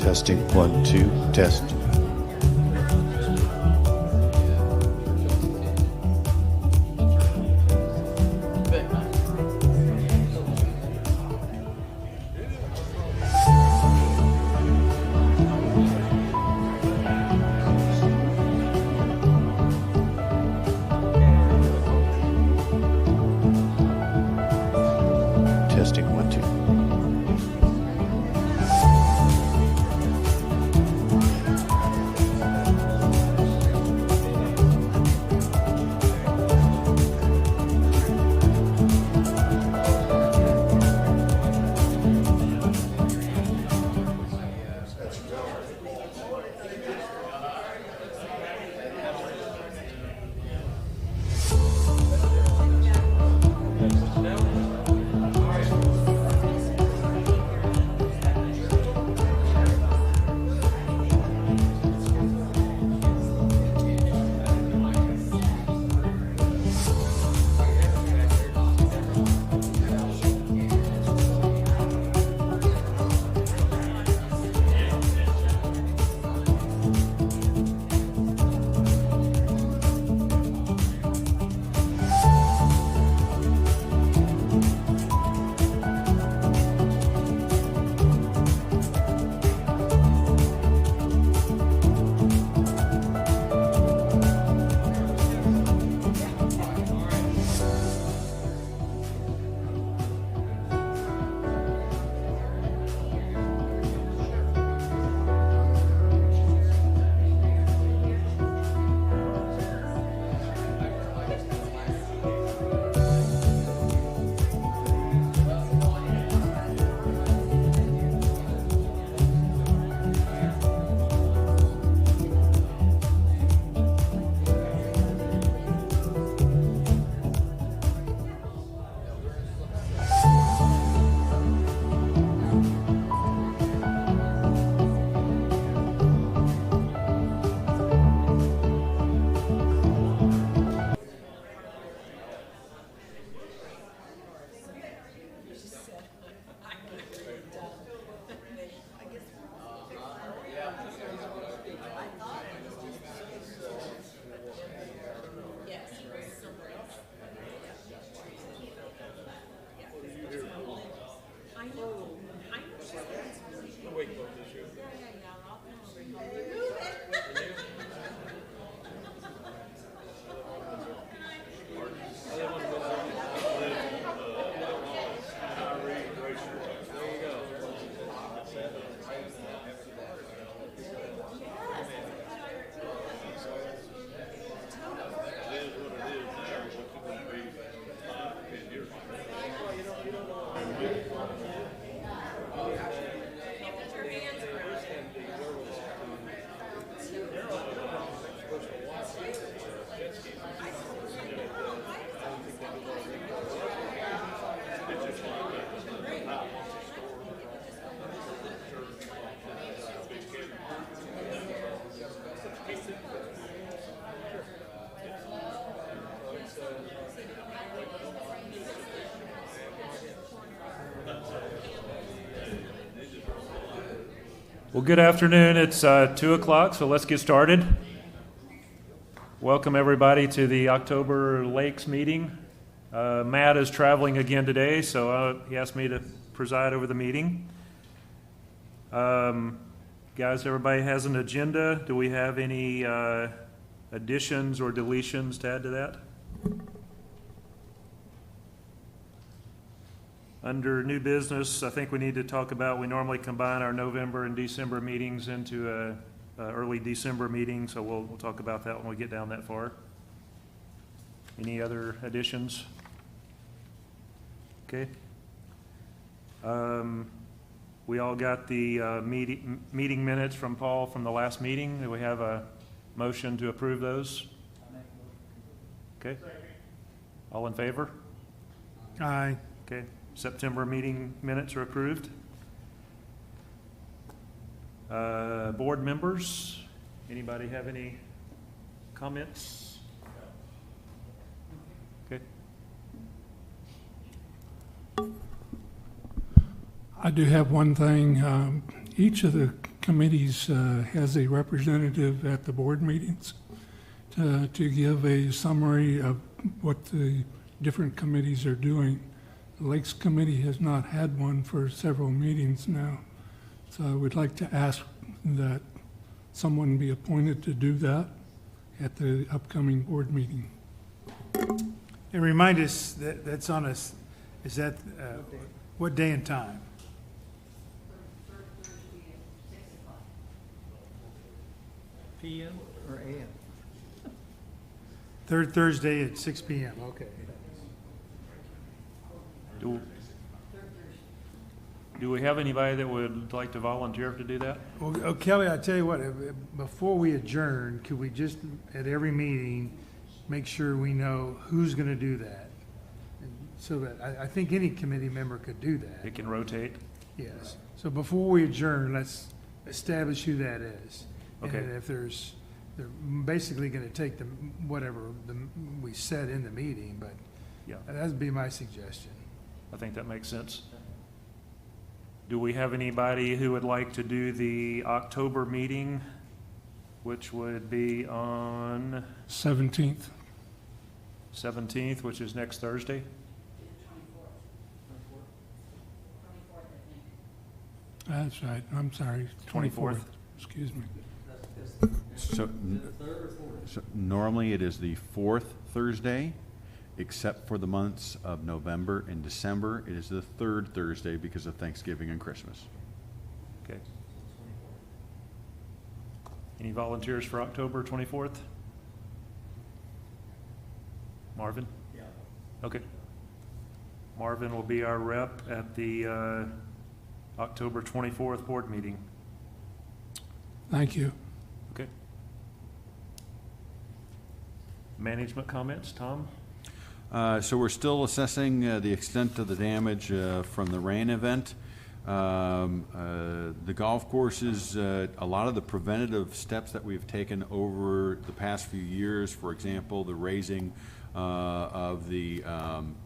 Testing 1, 2, test. Testing 1, 2. Well, good afternoon. It's 2 o'clock, so let's get started. Welcome, everybody, to the October Lakes meeting. Matt is traveling again today, so he asked me to preside over the meeting. Guys, everybody has an agenda. Do we have any additions or deletions to add to that? Under new business, I think we need to talk about, we normally combine our November and December meetings into a early December meeting, so we'll talk about that when we get down that far. Any other additions? Okay. We all got the meeting minutes from Paul from the last meeting. Do we have a motion to approve those? Okay. All in favor? Aye. Okay. September meeting minutes are approved. Board members, anybody have any comments? Okay. I do have one thing. Each of the committees has a representative at the board meetings to give a summary of what the different committees are doing. The Lakes Committee has not had one for several meetings now, so I would like to ask that someone be appointed to do that at the upcoming board meeting. And remind us that that's on us, is that, what day and time? PM or AM? Third Thursday at 6 PM, okay. Do we have anybody that would like to volunteer to do that? Well, Kelly, I tell you what, before we adjourn, could we just, at every meeting, make sure we know who's gonna do that? And so that, I think any committee member could do that, It can rotate. yes. So before we adjourn, let's establish who that is. Okay. And if they're basically gonna take whatever we said in the meeting, but Yeah, that'd be my suggestion. I think that makes sense. Do we have anybody who would like to do the October meeting, which would be on 17th. 17th, which is next Thursday? That's right, I'm sorry, 24th, 24th. excuse me. So, so normally it is the fourth Thursday, except for the months of November and December. It is the third Thursday because of Thanksgiving and Christmas. Okay. Any volunteers for October 24th? Marvin? Yeah. Okay. Marvin will be our rep at the October 24th board meeting. Thank you. Okay. Management comments, Tom? So we're still assessing the extent of the damage from the rain event. The golf courses, a lot of the preventative steps that we've taken over the past few years, for example, the raising of the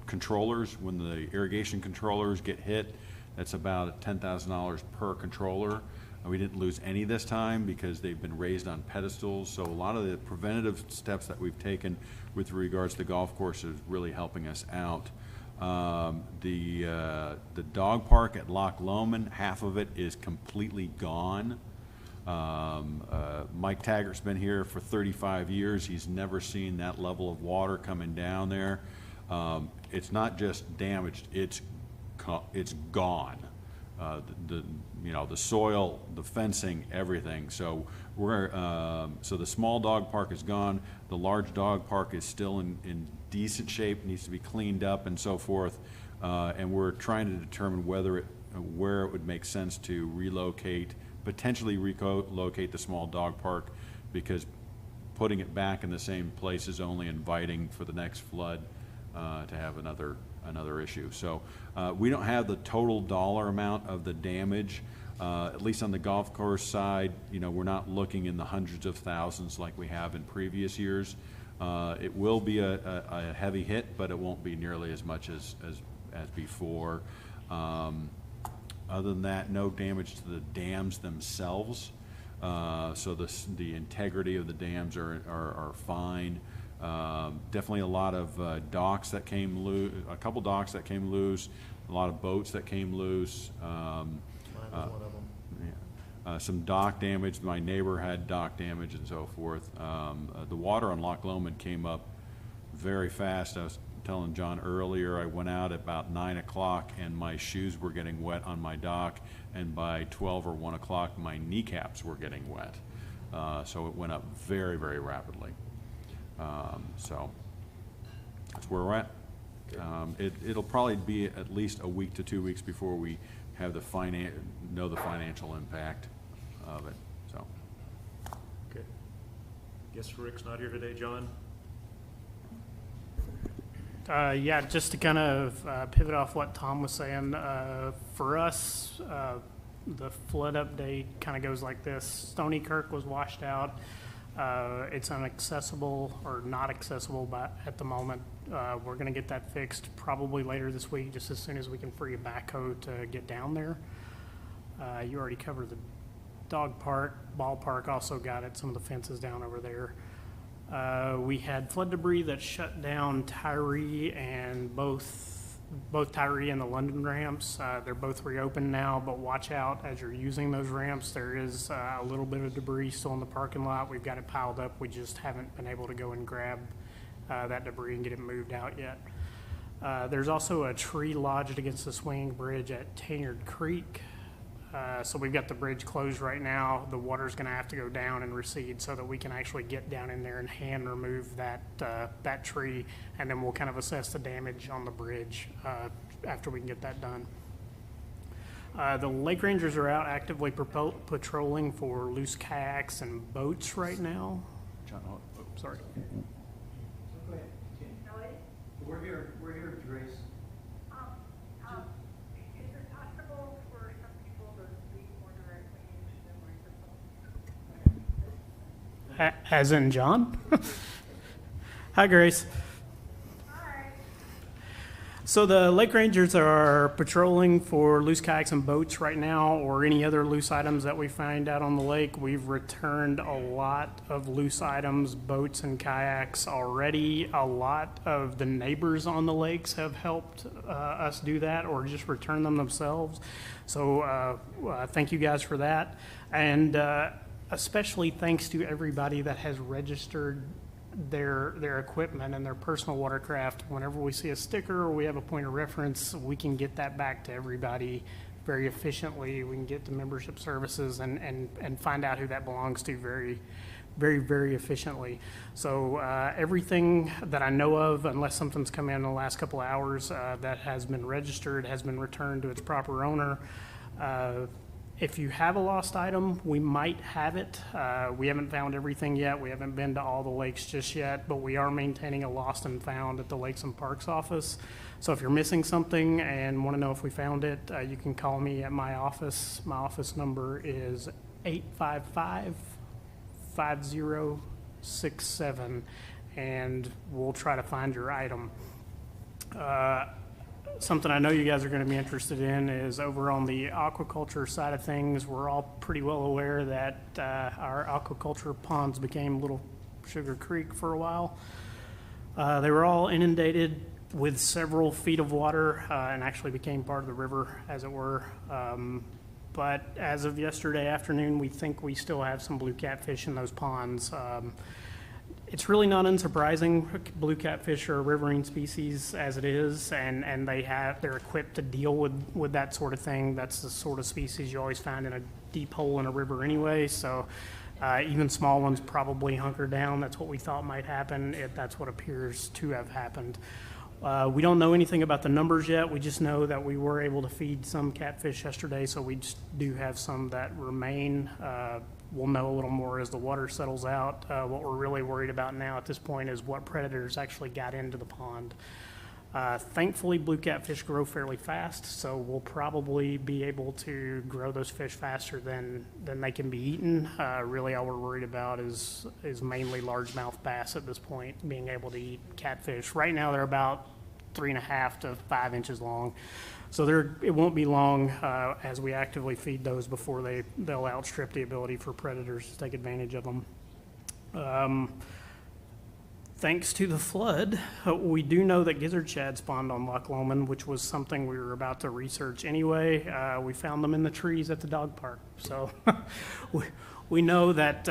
controllers, when the irrigation controllers get hit, that's about $10,000 per controller. We didn't lose any this time because they've been raised on pedestals. So a lot of the preventative steps that we've taken with regards to golf courses really helping us out. The dog park at Loch Lomond, half of it is completely gone. Mike Taggart's been here for 35 years. He's never seen that level of water coming down there. It's not just damaged, it's gone. The soil, the fencing, everything. So so the small dog park is gone. The large dog park is still in decent shape, needs to be cleaned up and so forth. And we're trying to determine where it would make sense to potentially relocate the small dog park, because putting it back in the same place is only inviting for the next flood to have another issue. So we don't have the total dollar amount of the damage, at least on the golf course side. We're not looking in the hundreds of thousands like we have in previous years. It will be a heavy hit, but it won't be nearly as much as before. Other than that, no damage to the dams themselves. So the integrity of the dams are fine. Definitely a lot of docks that came loose, a couple docks that came loose, a lot of boats that came loose. Mine was one of them. Yeah. Some dock damage. My neighbor had dock damage and so forth. The water on Loch Lomond came up very fast. I was telling John earlier, I went out at about 9 o'clock and my shoes were getting wet on my dock, and by 12 or 1 o'clock my kneecaps were getting wet. So it went up very, very rapidly. So that's where we're at. It'll probably be at least a week to 2 weeks before we have know the financial impact of it. So. Okay. Guess Rick's not here today, John? Yeah, just to kind of pivot off what Tom was saying, for us, the flood update kind of goes like this. Stony Kirk was washed out. It's inaccessible or not accessible at the moment. We're going to get that fixed probably later this week, just as soon as we can free a backhoe to get down there. You already covered the dog park, ballpark also got it, some of the fences down over there. We had flood debris that shut down Tyree and both Tyree and the London ramps. They're both reopened now, but watch out as you're using those ramps. There is a little bit of debris still in the parking lot. We've got it piled up. We just haven't been able to go and grab that debris and get it moved out yet. There's also a tree lodged against the swinging bridge at Tanyard Creek. So we've got the bridge closed right now. The water's gonna have to go down and recede so that we can actually get down in there and hand remove that tree, and then we'll kind of assess the damage on the bridge after we can get that done. The lake rangers are out actively patrolling for loose kayaks and boats right now. John, oh, Sorry. Go ahead, continue. We're here, Grace. Is it possible for some people to speak more directly into the microphone? As in John? Hi, Grace. Hi. So the lake rangers are patrolling for loose kayaks and boats right now, or any other loose items that we find out on the lake. We've returned a lot of loose items, boats and kayaks already. A lot of the neighbors on the lakes have helped us do that, or just return them themselves. So thank you guys for that. And especially thanks to everybody that has registered their equipment and their personal watercraft. Whenever we see a sticker or we have a point of reference, we can get that back to everybody very efficiently. We can get to membership services and find out who that belongs to very, very, very efficiently. So everything that I know of, unless something's come in the last couple of hours that has been registered, has been returned to its proper owner. If you have a lost item, we might have it. We haven't found everything yet. We haven't been to all the lakes just yet, but we are maintaining a lost and found at the Lakes and Parks office. So if you're missing something and want to know if we found it, you can call me at my office. My office number is 855-5067, and we'll try to find your item. Something I know you guys are going to be interested in is over on the aquaculture side of things. We're all pretty well aware that our aquaculture ponds became Little Sugar Creek for a while. They were all inundated with several feet of water and actually became part of the river, as it were. But as of yesterday afternoon, we think we still have some blue catfish in those ponds. It's really not unsurprising. Blue catfish are a riverine species as it is, and they're equipped to deal with that sort of thing. That's the sort of species you always find in a deep hole in a river anyway. So even small ones probably hunker down. That's what we thought might happen. That's what appears to have happened. We don't know anything about the numbers yet. We just know that we were able to feed some catfish yesterday, so we just do have some that remain. We'll know a little more as the water settles out. What we're really worried about now at this point is what predators actually got into the pond. Thankfully, blue catfish grow fairly fast, so we'll probably be able to grow those fish faster than they can be eaten. Really, all we're worried about is mainly largemouth bass at this point, being able to eat catfish. Right now, they're about 3.5 to 5 inches long. So it won't be long as we actively feed those before they'll outstrip the ability for predators to take advantage of them. Thanks to the flood, we do know that gizzard shad spawned on Loch Lomond, which was something we were about to research anyway. We found them in the trees at the dog park. So we know that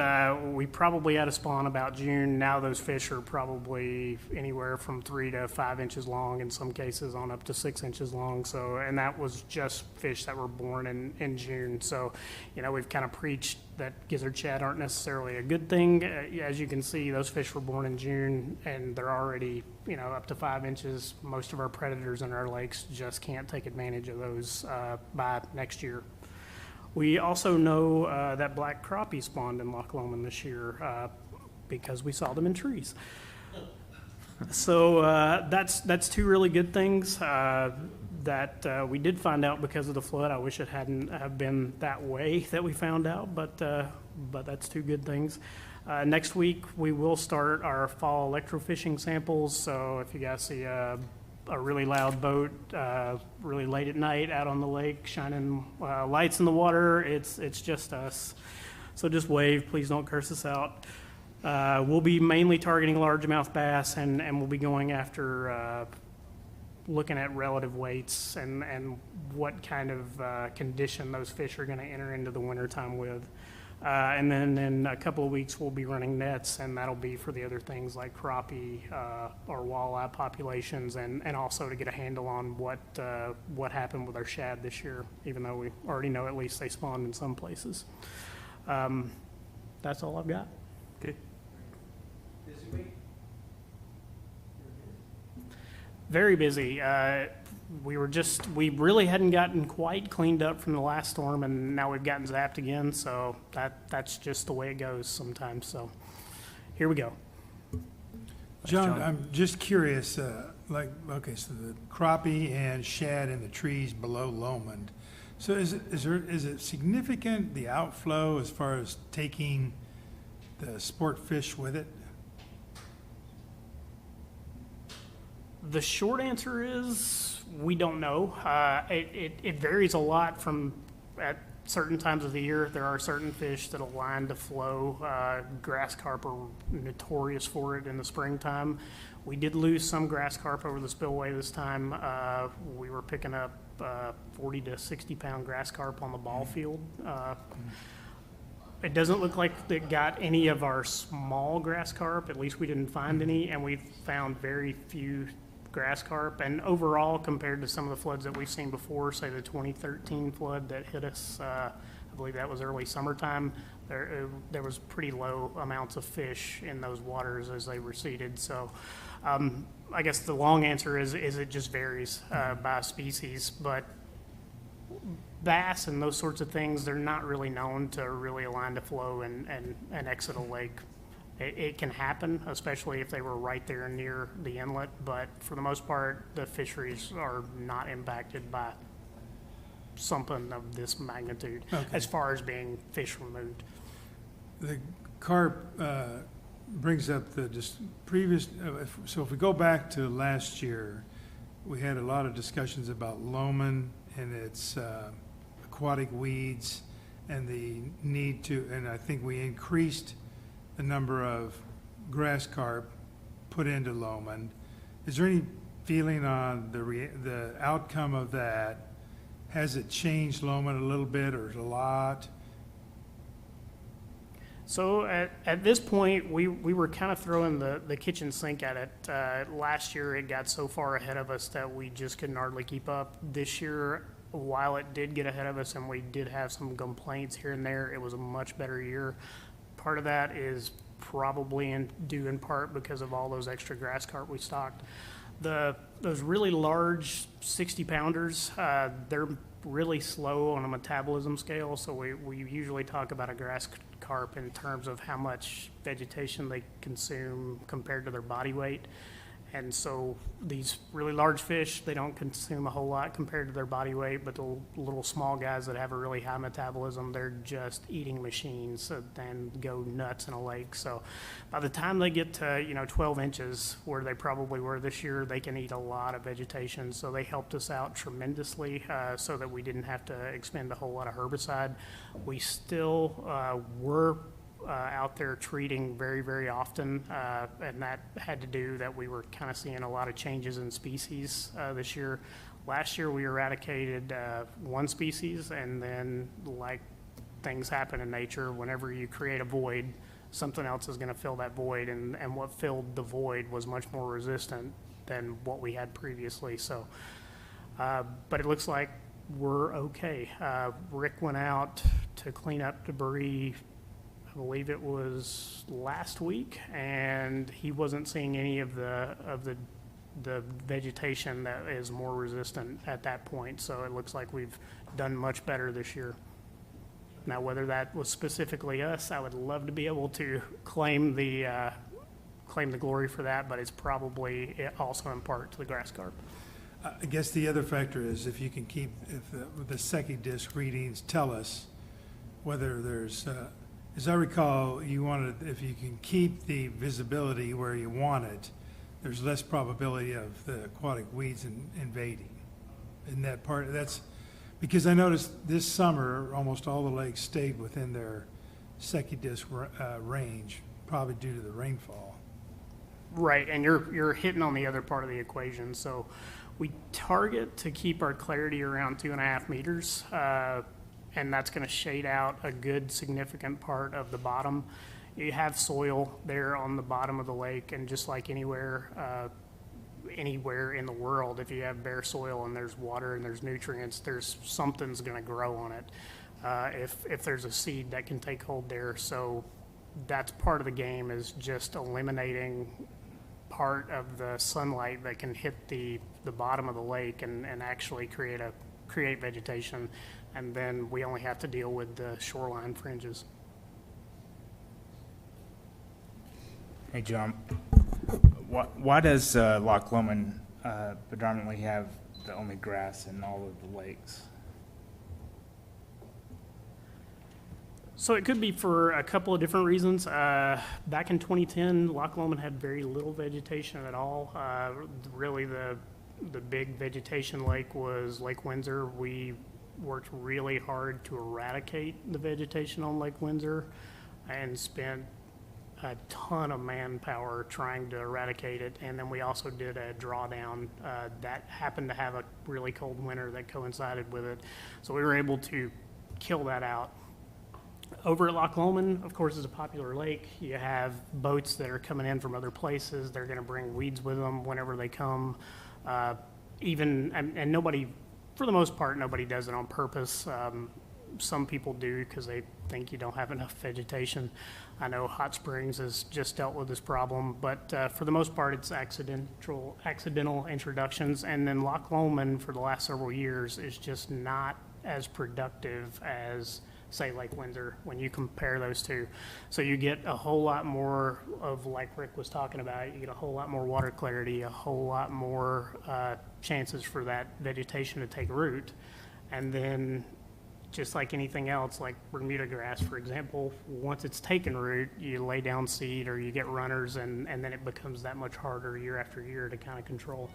we probably had a spawn about June. Now those fish are probably anywhere from 3 to 5 inches long, in some cases on up to 6 inches long. So, and that was just fish that were born in June. So, we've kind of preached that gizzard shad aren't necessarily a good thing. As you can see, those fish were born in June, and they're already, up to 5 inches. Most of our predators in our lakes just can't take advantage of those by next year. We also know that black crappie spawned in Loch Lomond this year because we saw them in trees. So that's two really good things that we did find out because of the flood. I wish it hadn't have been that way that we found out, but that's two good things. Next week we will start our fall electrofishing samples. So if you guys see a really loud boat, really late at night out on the lake, shining lights in the water, it's just us. So just wave, please don't curse us out. We'll be mainly targeting largemouth bass, and we'll be going after looking at relative weights and what kind of condition those fish are going to enter into the wintertime with. And then in a couple of weeks, we'll be running nets, and that'll be for the other things like crappie or walleye populations, and also to get a handle on what happened with our shad this year, even though we already know at least they spawned in some places. That's all I've got. Okay. Busy week? Very busy. We really hadn't gotten quite cleaned up from the last storm, and now we've gotten zapped again, so that's just the way it goes sometimes. So here we go. John, I'm just curious, okay, so the crappie and shad in the trees below Lomond. So is it significant, the outflow, as far as taking the sport fish with it? The short answer is we don't know. It varies a lot from at certain times of the year. There are certain fish that align to flow. Grass carp are notorious for it in the springtime. We did lose some grass carp over the spillway this time. We were picking up 40 to 60 pound grass carp on the ball field. It doesn't look like it got any of our small grass carp. At least we didn't find any, and we found very few grass carp. And overall, compared to some of the floods that we've seen before, say the 2013 flood that hit us, I believe that was early summertime, there was pretty low amounts of fish in those waters as they receded. So I guess the long answer is it just varies by species. But bass and those sorts of things, they're not really known to really align to flow and exit a lake. It can happen, especially if they were right there near the inlet, but for the most part, the fisheries are not impacted by something of this magnitude as far as being fish removed. The carp brings up the just previous, so if we go back to last year, we had a lot of discussions about Lomond and its aquatic weeds and the need to, and I think we increased the number of grass carp put into Lomond. Is there any feeling on the outcome of that? Has it changed Lomond a little bit or a lot? So at this point, we were kind of throwing the kitchen sink at it. Last year, it got so far ahead of us that we just couldn't hardly keep up. This year, while it did get ahead of us and we did have some complaints here and there, it was a much better year. Part of that is probably due in part because of all those extra grass carp we stocked. Those really large 60-pounders, they're really slow on a metabolism scale, so we usually talk about a grass carp in terms of how much vegetation they consume compared to their body weight. And so these really large fish, they don't consume a whole lot compared to their body weight, but the little small guys that have a really high metabolism, they're just eating machines and go nuts in a lake. So by the time they get to 12 inches, where they probably were this year, they can eat a lot of vegetation. So they helped us out tremendously so that we didn't have to expend a whole lot of herbicide. We still were out there treating very, very often, and that had to do that we were kind of seeing a lot of changes in species this year. Last year we eradicated one species, and then like things happen in nature, whenever you create a void, something else is going to fill that void, and what filled the void was much more resistant than what we had previously. So, but it looks like we're okay. Rick went out to clean up debris, I believe it was last week, and he wasn't seeing any of the vegetation that is more resistant at that point. So it looks like we've done much better this year. Now, whether that was specifically us, I would love to be able to claim the glory for that, but it's probably also in part to the grass carp. I guess the other factor is if the second disc readings tell us whether there's as I recall, you wanted, if you can keep the visibility where you want it, there's less probability of the aquatic weeds invading. And that part, that's, because I noticed this summer, almost all the lakes stayed within their second-disc range, probably due to the rainfall. Right, and you're hitting on the other part of the equation. So we target to keep our clarity around 2.5 meters, and that's going to shade out a good significant part of the bottom. You have soil there on the bottom of the lake, and just like anywhere in the world, if you have bare soil and there's water and there's nutrients, there's something's going to grow on it. If there's a seed that can take hold there, so that's part of the game, is just eliminating part of the sunlight that can hit the bottom of the lake and actually create vegetation, and then we only have to deal with the shoreline fringes. Hey, John. Why does Loch Lomond predominantly have the only grass in all of the lakes? So it could be for a couple of different reasons. Back in 2010, Loch Lomond had very little vegetation at all. Really, the big vegetation lake was Lake Windsor. We worked really hard to eradicate the vegetation on Lake Windsor and spent a ton of manpower trying to eradicate it. And then we also did a drawdown that happened to have a really cold winter that coincided with it. So we were able to kill that out. Over at Loch Lomond, of course, is a popular lake. You have boats that are coming in from other places. They're going to bring weeds with them whenever they come. And nobody, for the most part, nobody does it on purpose. Some people do because they think you don't have enough vegetation. I know Hot Springs has just dealt with this problem, but for the most part, it's accidental introductions. And then Loch Lomond, for the last several years, is just not as productive as, say, Lake Windsor when you compare those two. So you get a whole lot more of, like Rick was talking about, you get a whole lot more water clarity, a whole lot more chances for that vegetation to take root. And then just like anything else, like Bermuda grass, for example, once it's taken root, you lay down seed or you get runners, and then it becomes that much harder year after year to kind of control.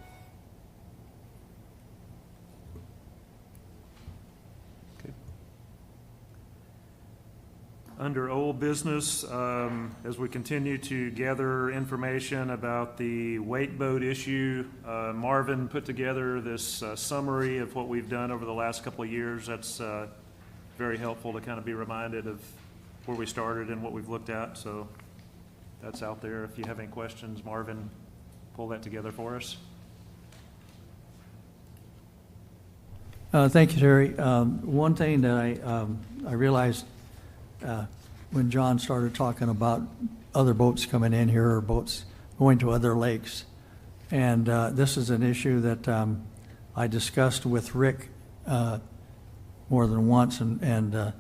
Under old business, as we continue to gather information about the wake boat issue, Marvin put together this summary of what we've done over the last couple of years. That's very helpful to kind of be reminded of where we started and what we've looked at. So that's out there. If you have any questions, Marvin, pull that together for us. Thank you, Terry. One thing that I realized when John started talking about other boats coming in here or boats going to other lakes, and this is an issue that I discussed with Rick more than once, and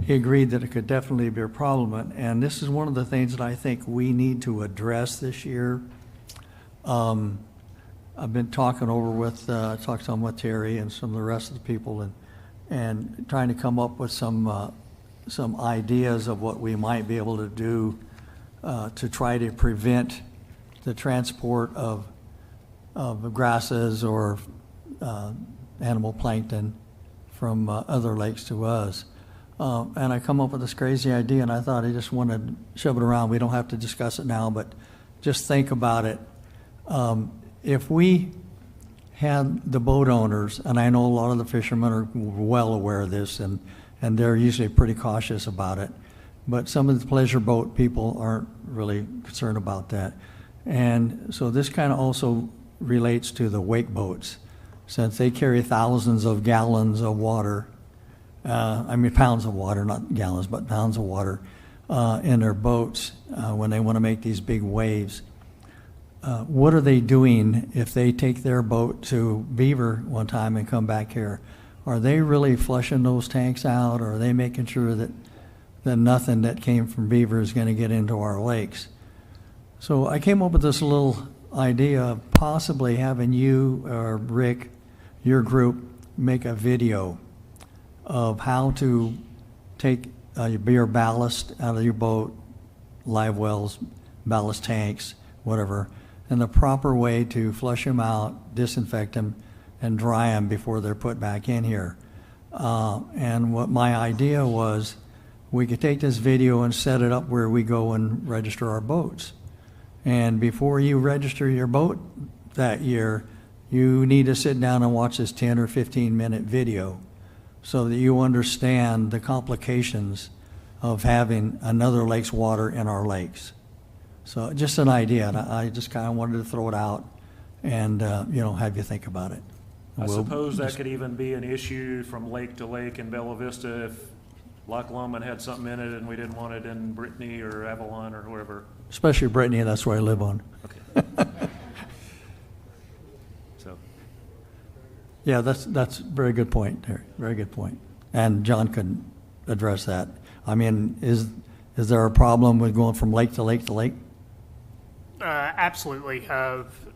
he agreed that it could definitely be a problem. And this is one of the things that I think we need to address this year. I've been talking over with, talked some with Terry and some of the rest of the people, and trying to come up with some ideas of what we might be able to do to try to prevent the transport of grasses or animal plankton from other lakes to us. And I come up with this crazy idea, and I thought I just wanted to shove it around. We don't have to discuss it now, but just think about it. If we had the boat owners, and I know a lot of the fishermen are well aware of this, and they're usually pretty cautious about it, but some of the pleasure boat people aren't really concerned about that. And so this kind of also relates to the wake boats, since they carry thousands of gallons of water, pounds of water, not gallons, but pounds of water in their boats when they want to make these big waves. What are they doing if they take their boat to Beaver one time and come back here? Are they really flushing those tanks out, or are they making sure that nothing that came from Beaver is going to get into our lakes? So I came up with this little idea of possibly having you or Rick, your group, make a video of how to take your ballast out of your boat, live wells, ballast tanks, whatever, and the proper way to flush them out, disinfect them, and dry them before they're put back in here. And what my idea was, we could take this video and set it up where we go and register our boats. And before you register your boat that year, you need to sit down and watch this 10 or 15-minute video so that you understand the complications of having another lake's water in our lakes. So just an idea, and I just kind of wanted to throw it out and, have you think about it. I We'll suppose that just- could even be an issue from lake to lake in Bella Vista if Loch Lomond had something in it and we didn't want it in Brittany or Avalon or wherever. Especially Brittany, that's where I live on. Okay. So, Yeah, that's a very good point, Terry, very good point. And John could address that. I mean, is there a problem with going from lake to lake to lake? Absolutely.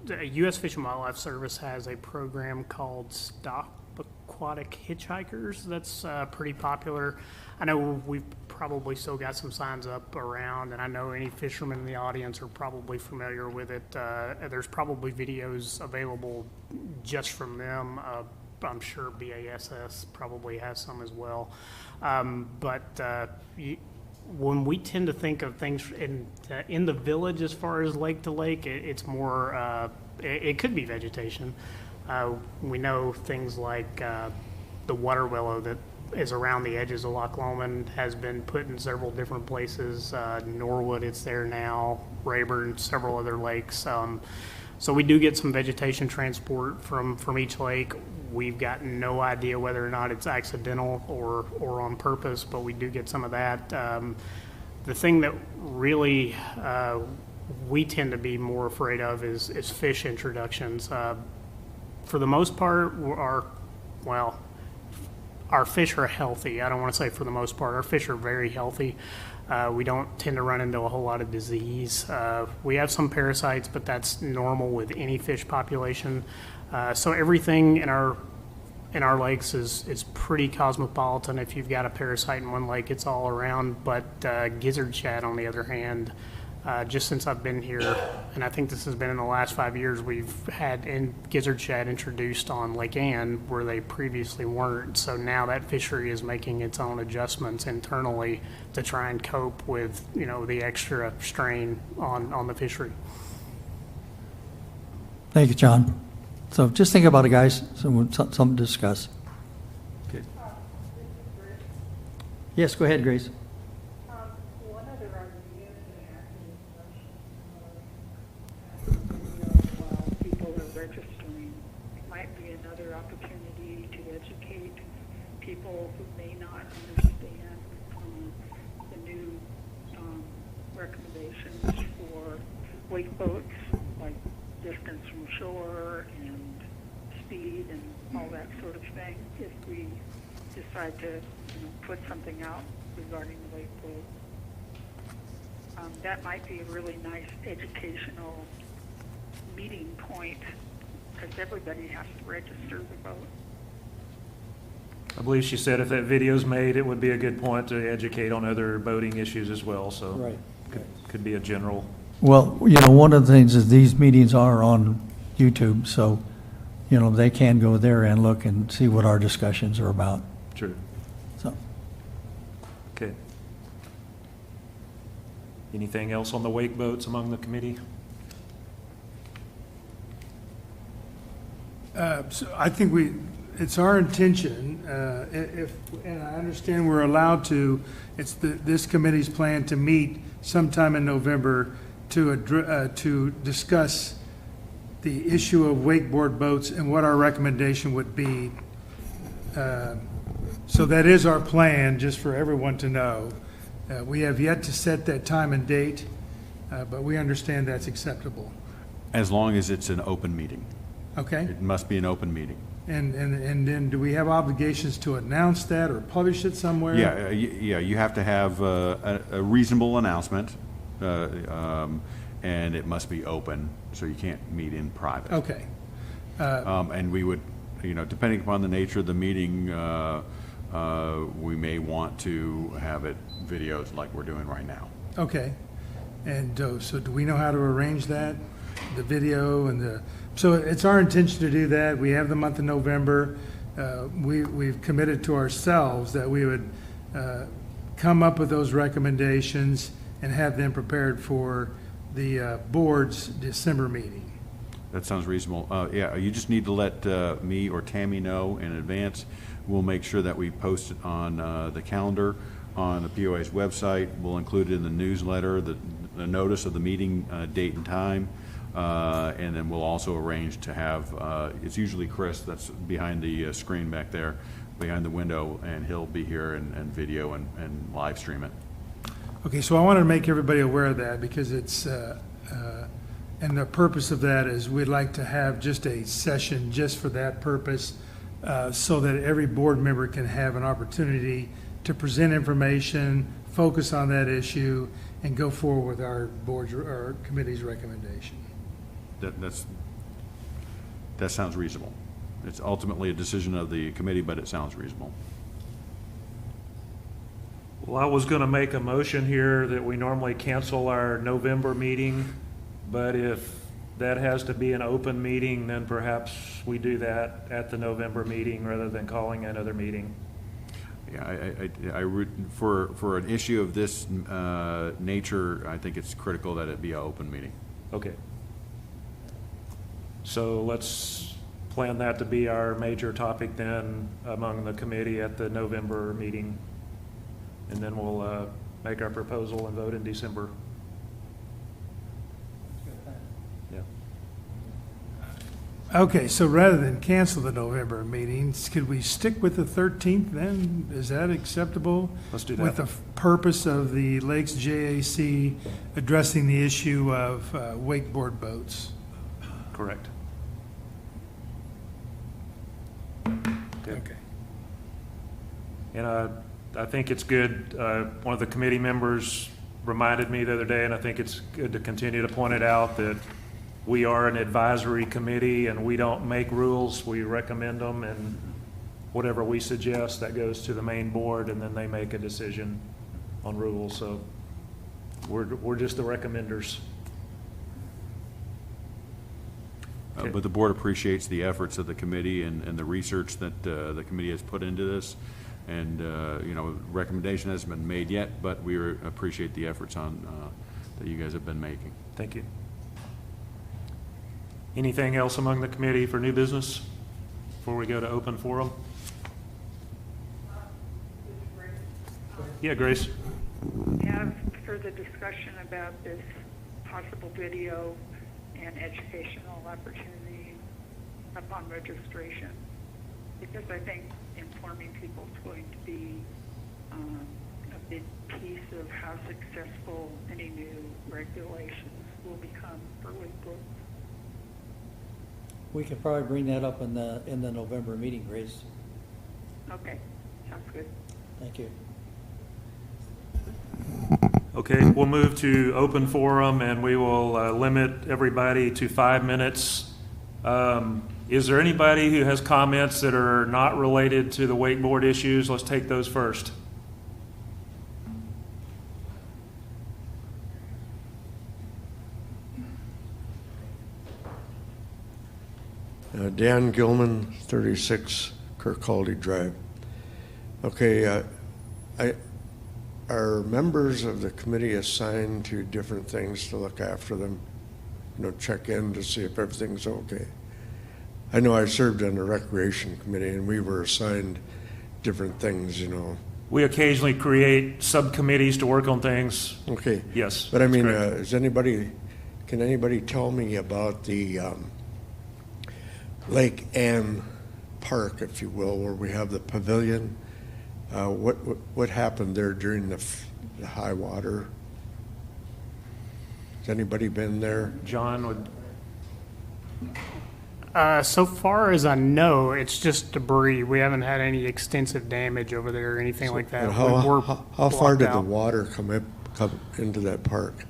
The U.S. Fish and Wildlife Service has a program called Stop Aquatic Hitchhikers. That's pretty popular. I know we've probably still got some signs up around, and I know any fishermen in the audience are probably familiar with it. There's probably videos available just from them. I'm sure BASS probably has some as well. When we tend to think of things in the village as far as lake to lake, it's more, it could be vegetation. We know things like the water willow that is around the edges of Loch Lomond has been put in several different places. Norwood, it's there now, Rayburn, several other lakes. So we do get some vegetation transport from each lake. We've got no idea whether or not it's accidental or on purpose, but we do get some of that. The thing that really we tend to be more afraid of is fish introductions. For the most part, our fish are healthy. I don't want to say for the most part. Our fish are very healthy. We don't tend to run into a whole lot of disease. We have some parasites, but that's normal with any fish population. So everything in our lakes is pretty cosmopolitan. If you've got a parasite in one lake, it's all around. But gizzard shad, on the other hand, just since I've been here, and I think this has been in the last 5 years, we've had gizzard shad introduced on Lake Ann where they previously weren't. So now that fishery is making its own adjustments internally to try and cope with, the extra strain on the fishery. Thank you, John. So just think about it, guys, something to discuss. okay. Yes, go ahead, Grace. One other idea people are registering might be another opportunity to educate people who may not understand the new recommendations for wake boats, like distance from shore and speed and all that sort of thing, if we decide to put something out regarding the wake boat. That might be a really nice educational meeting point, because everybody has to register the boat. I believe she said if that video's made, it would be a good point to educate on other boating issues as well, so. Right. Could be a general. Well, one of the things is these meetings are on YouTube, so, they can go there and look and see what our discussions are about. True. So, Okay. Anything else on the wake boats among the committee? So I think it's our intention, and I understand we're allowed to, it's this committee's plan to meet sometime in November to discuss the issue of wakeboard boats and what our recommendation would be. So that is our plan, just for everyone to know. We have yet to set that time and date, but we understand that's acceptable. As long as it's an open meeting. Okay? It must be an open meeting. And then do we have obligations to announce that or publish it somewhere? Yeah, you have to have a reasonable announcement, and it must be open, so you can't meet in private. Okay. And we would, depending upon the nature of the meeting, we may want to have it videoed like we're doing right now. Okay. And so do we know how to arrange that? the video and so it's our intention to do that. We have the month of November. We've committed to ourselves that we would come up with those recommendations and have them prepared for the board's December meeting. That sounds reasonable. Yeah, you just need to let me or Tammy know in advance. We'll make sure that we post it on the calendar on the POA's website. We'll include it in the newsletter, the notice of the meeting date and time. And then we'll also arrange to have, it's usually Chris that's behind the screen back there, behind the window, and he'll be here and video and live stream it. Okay, so I wanted to make everybody aware of that because it's, and the purpose of that is we'd like to have just a session just for that purpose, so that every board member can have an opportunity to present information, focus on that issue, and go forward with our board's or committee's recommendation. That sounds reasonable. It's ultimately a decision of the committee, but it sounds reasonable. Well, I was gonna make a motion here that we normally cancel our November meeting, but if that has to be an open meeting, then perhaps we do that at the November meeting rather than calling another meeting. Yeah, for an issue of this nature, I think it's critical that it be an open meeting. Okay. So let's plan that to be our major topic then among the committee at the November meeting. And then we'll make our proposal and vote in December. Yeah. Okay, so rather than cancel the November meetings, could we stick with the 13th then? Is that acceptable? Let's do that. With the purpose of the Lakes JAC addressing the issue of wakeboard boats? Correct. Okay. And I think it's good, one of the committee members reminded me the other day, and I think it's good to continue to point it out, that we are an advisory committee and we don't make rules, we recommend them, and whatever we suggest, that goes to the main board, and then they make a decision on rules, so we're just the recommenders. Okay. But the board appreciates the efforts of the committee and the research that the committee has put into this. And, you know, recommendation hasn't been made yet, but we appreciate the efforts that you guys have been making. Thank you. Anything else among the committee for new business before we go to open forum? Yeah, Grace. Have further discussion about this possible video and educational opportunity upon registration, because I think informing people is going to be a big piece of how successful any new regulations will become for wakeboards. We could probably bring that up in the November meeting, Grace. Okay, sounds good. Thank you. Okay, we'll move to open forum, and we will limit everybody to 5 minutes. Is there anybody who has comments that are not related to the wakeboard issues? Let's take those first. Dan Gilman, 36 Kirkcaldy Drive. Okay, are members of the committee assigned to different things to look after them? You know, check in to see if everything's okay. I know I served on the recreation committee and we were assigned different things, you know. We occasionally create subcommittees to work on things. Okay. Yes. But I mean, correct. Can anybody tell me about the Lake Ann Park, if you will, where we have the pavilion? What happened there during the high water? Has anybody been there? John would. So far as I know, it's just debris. We haven't had any extensive damage over there or anything like that. And We're how far blocked did the out. water come into that park?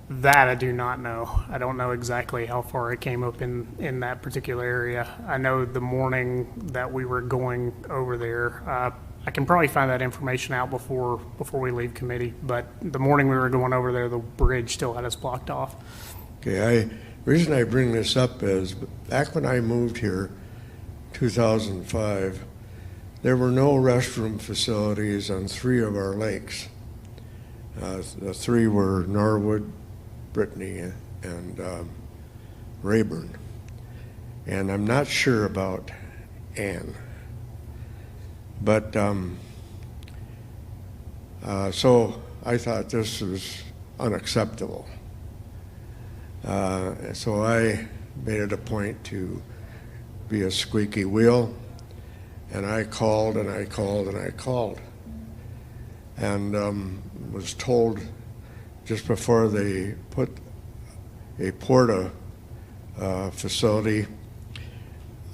That I do not know. I don't know exactly how far it came up in that particular area. I know the morning that we were going over there, I can probably find that information out before we leave committee, but the morning we were going over there, the bridge still had us blocked off. Okay, Reason I bring this up is back when I moved here, 2005, there were no restroom facilities on 3 of our lakes. The 3 were Norwood, Brittany, and Rayburn. And I'm not sure about Ann. But so I thought this was unacceptable. So I made it a point to be a squeaky wheel, and I called and I called and I called, and was told just before they put a Porta facility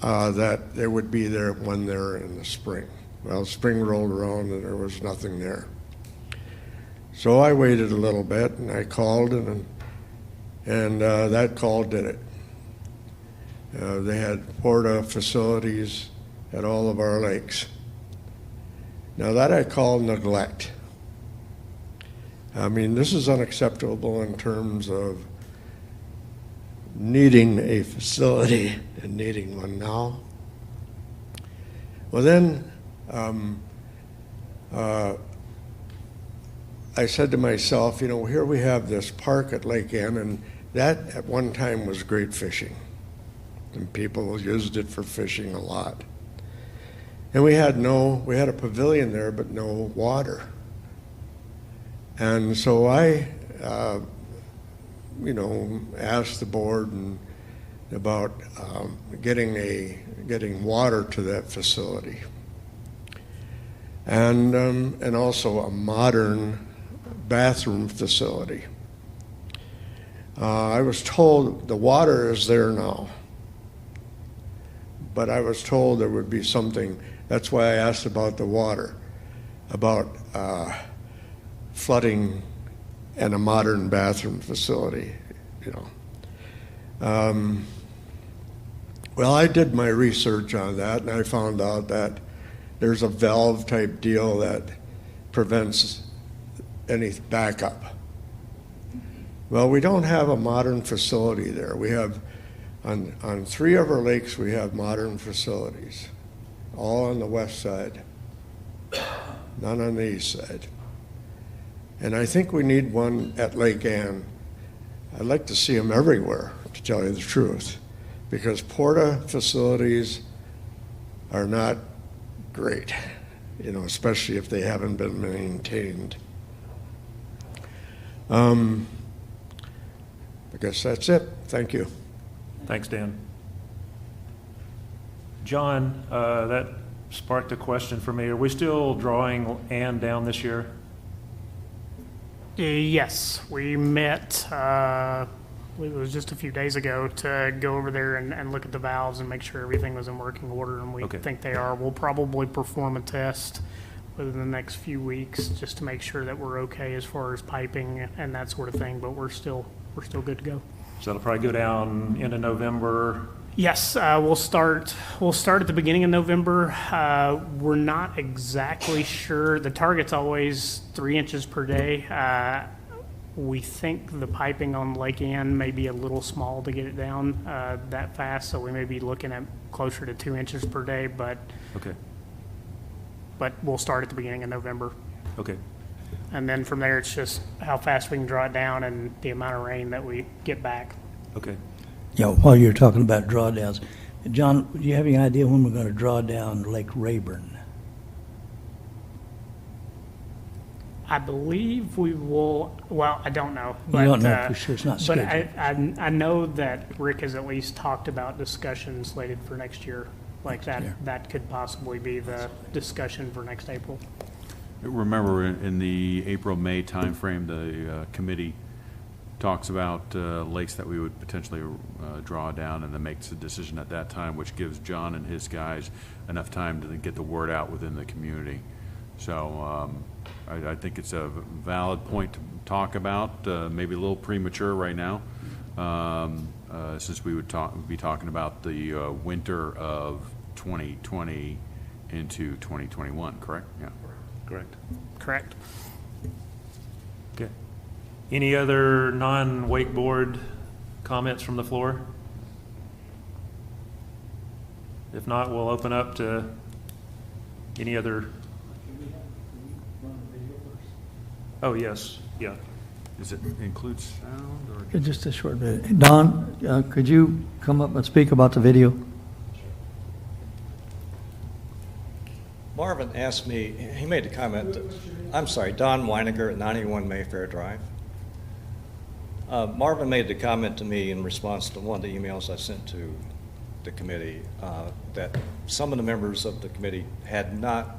that there would be one there in the spring. Well, spring rolled around and there was nothing there. So I waited a little bit and I called, and that call did it. They had Porta facilities at all of our lakes. Now that I call neglect. I mean, this is unacceptable in terms of needing a facility and needing one now. Well then, I said to myself, here we have this park at Lake Ann, and that at one time was great fishing. And people used it for fishing a lot. And we had a pavilion there, but no water. And so I, asked the board about getting water to that facility. And also a modern bathroom facility. I was told the water is there now, but I was told there would be something. That's why I asked about the water, about flooding and a modern bathroom facility. Well, I did my research on that, and I found out that there's a valve type deal that prevents any backup. Well, we don't have a modern facility there. We have, on 3 of our lakes, we have modern facilities, all on the west side, none on the east side. And I think we need one at Lake Ann. I'd like to see them everywhere, to tell you the truth, because Porta facilities are not great, especially if they haven't been maintained. I guess that's it. Thank you. Thanks, Dan. John, that sparked a question for me. Are we still drawing Ann down this year? Yes, we met, I believe it was just a few days ago, to go over there and look at the valves and make sure everything was in working order, and we Okay. think they are. We'll probably perform a test within the next few weeks just to make sure that we're okay as far as piping and that sort of thing, but we're still good to go. So it'll probably go down into November. Yes, we'll start at the beginning of November. We're not exactly sure. The target's always 3 inches per day. We think the piping on Lake Ann may be a little small to get it down that fast, so we may be looking at closer to 2 inches per day, but Okay, we'll start at the beginning of November. okay. And then from there, it's just how fast we can draw it down and the amount of rain that we get back. Okay. While you're talking about drawdowns, John, do you have any idea when we're going to draw down Lake Rayburn? I believe we will, well, I don't know. You don't know for sure, it's not But scheduled. I know that Rick has at least talked about discussions slated for next year. Like year. that could possibly be the discussion for next April. Remember, in the April-May timeframe, the committee talks about lakes that we would potentially draw down, and then makes a decision at that time, which gives John and his guys enough time to get the word out within the community. So I think it's a valid point to talk about, maybe a little premature right now, since we would be talking about the winter of 2020 into 2021, correct? Yeah. Correct. Correct. Okay. Any other non-wakeboard comments from the floor? If not, we'll open up to any other. Oh, yes, yeah. Does it include sound or? Just a short bit. Don, could you come up and speak about the video? Marvin asked me, he made a comment, I'm sorry, Don Weiniger at 91 Mayfair Drive. Marvin made the comment to me in response to one of the emails I sent to the committee that some of the members of the committee had not,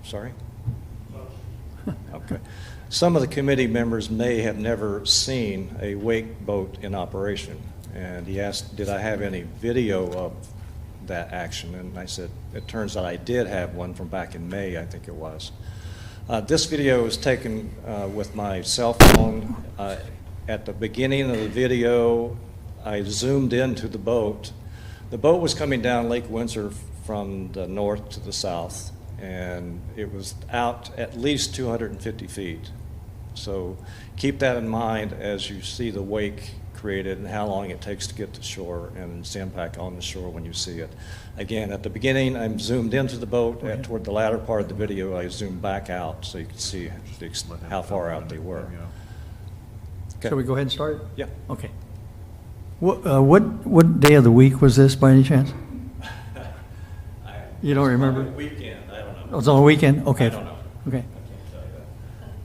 sorry? Okay. Some of the committee members may have never seen a wake boat in operation. And he asked, did I have any video of that action? And I said, it turns out I did have one from back in May, I think it was. This video was taken with my cell phone. At the beginning of the video, I zoomed into the boat. The boat was coming down Lake Windsor from the north to the south, and it was out at least 250 feet. So keep that in mind as you see the wake created and how long it takes to get to shore and its impact on the shore when you see it. Again, at the beginning, I'm zoomed into the boat. Toward the latter part of the video, I zoomed back out so you can see how far out they were. Okay. Shall we go ahead and start? Yeah. Okay. What day of the week was this, by any chance? You don't remember? Weekend, I don't know. Oh, it's on a weekend? Okay. I don't know. Okay. I can't tell you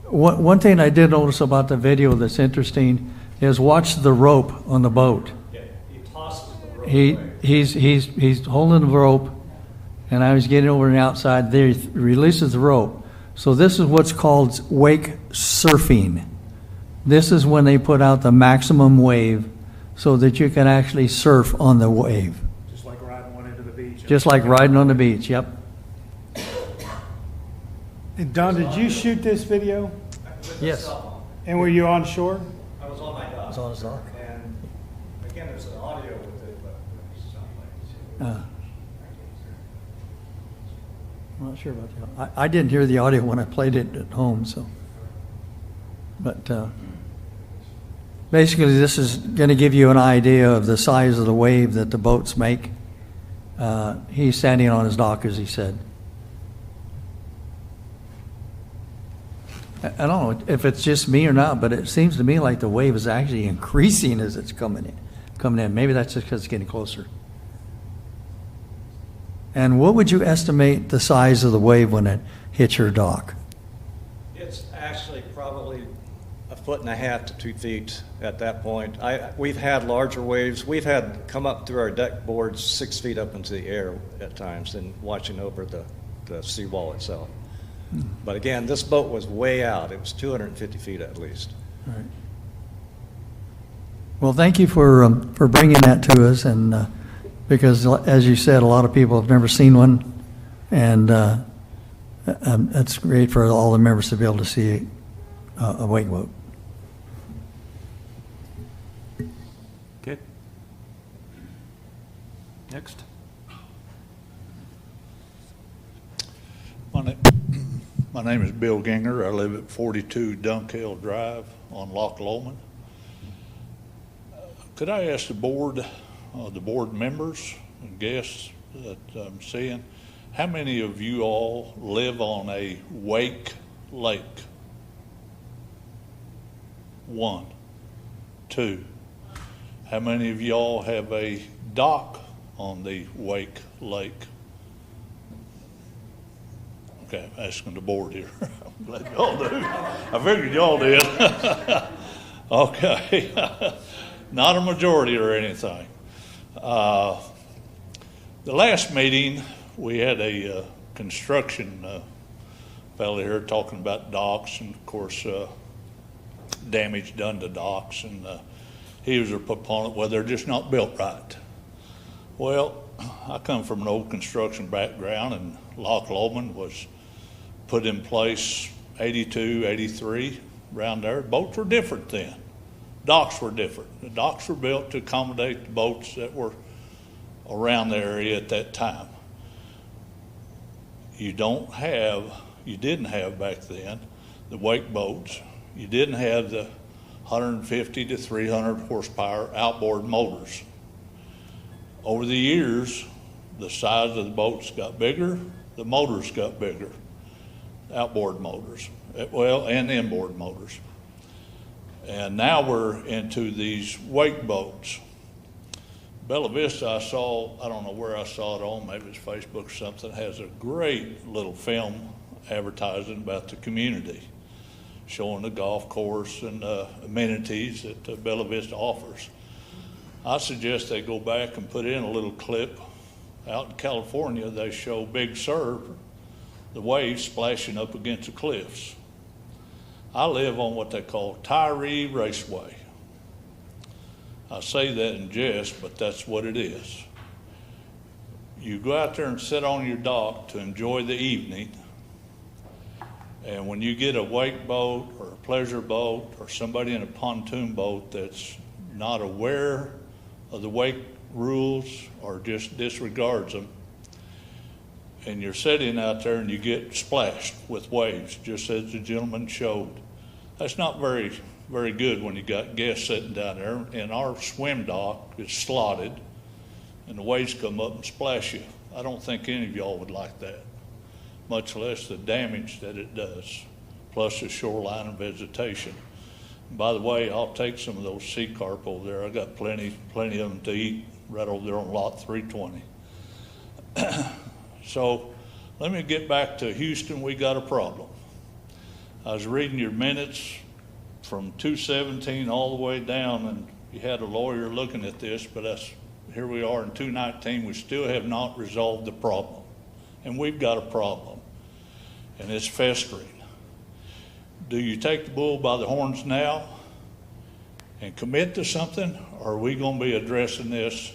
that. One thing I did notice about the video that's interesting is watch the rope on the boat. Yeah, he tosses the rope away. He's holding the rope, and I was getting over on the outside there. He releases the rope. So this is what's called wake surfing. This is when they put out the maximum wave so that you can actually surf on the wave. Just like riding one into the beach. Just like riding on the beach, yep. And Don, did you shoot this video? Yes. And were you on shore? I was on my dock. It's on his dock. And again, there's an audio with it, but it's not like. I'm not sure about that. I didn't hear the audio when I played it at home, so. But basically, this is going to give you an idea of the size of the wave that the boats make. He's standing on his dock, as he said. I don't know if it's just me or not, but it seems to me like the wave is actually increasing as it's coming in. Maybe that's just because it's getting closer. And what would you estimate the size of the wave when it hits your dock? It's actually probably 1.5 to 2 feet at that point. We've had larger waves. We've had come up through our deck boards 6 feet up into the air at times and watching over the seawall itself. But again, this boat was way out. It was 250 feet at least. All right. Well, thank you for bringing that to us, and because, as you said, a lot of people have never seen one, and it's great for all the members to be able to see a wake boat. Okay. Next. My name is Bill Ginger. I live at 42 Dunk Hill Drive on Loch Lomond. Could I ask the board members and guests that I'm seeing, how many of you all live on a wake lake? 1, 2. How many of y'all have a dock on the wake lake? Okay, I'm asking the board here. I'm glad y'all do. I figured y'all did. Okay. Not a majority or anything. The last meeting, we had a construction fellow here talking about docks and, of course, damage done to docks. And he was a proponent, well, they're just not built right. Well, I come from an old construction background, and Loch Lomond was put in place 82, 83, around there. Boats were different then. Docks were different. The docks were built to accommodate the boats that were around the area at that time. You didn't have back then the wake boats. You didn't have the 150 to 300 horsepower outboard motors. Over the years, the size of the boats got bigger, the motors got bigger, outboard motors, well, and inboard motors. And now we're into these wake boats. Bella Vista, I don't know where I saw it on, maybe it's Facebook or something, has a great little film advertising about the community, showing the golf course and amenities that Bella Vista offers. I suggest they go back and put in a little clip. Out in California, they show Big Sur, the waves splashing up against the cliffs. I live on what they call Tyree Raceway. I say that in jest, but that's what it is. You go out there and sit on your dock to enjoy the evening, and when you get a wake boat or a pleasure boat or somebody in a pontoon boat that's not aware of the wake rules or just disregards them, and you're sitting out there and you get splashed with waves, just as the gentleman showed, that's not very good when you got guests sitting down there, and our swim dock is slotted and the waves come up and splash you. I don't think any of y'all would like that, much less the damage that it does, plus the shoreline and vegetation. And by the way, I'll take some of those sea carp over there. I got plenty of them to eat right over there on lot 320. So let me get back to Houston. We got a problem. I was reading your minutes from 217 all the way down, and you had a lawyer looking at this, but here we are in 219. We still have not resolved the problem, and we've got a problem, and it's festering. Do you take the bull by the horns now and commit to something, or are we going to be addressing this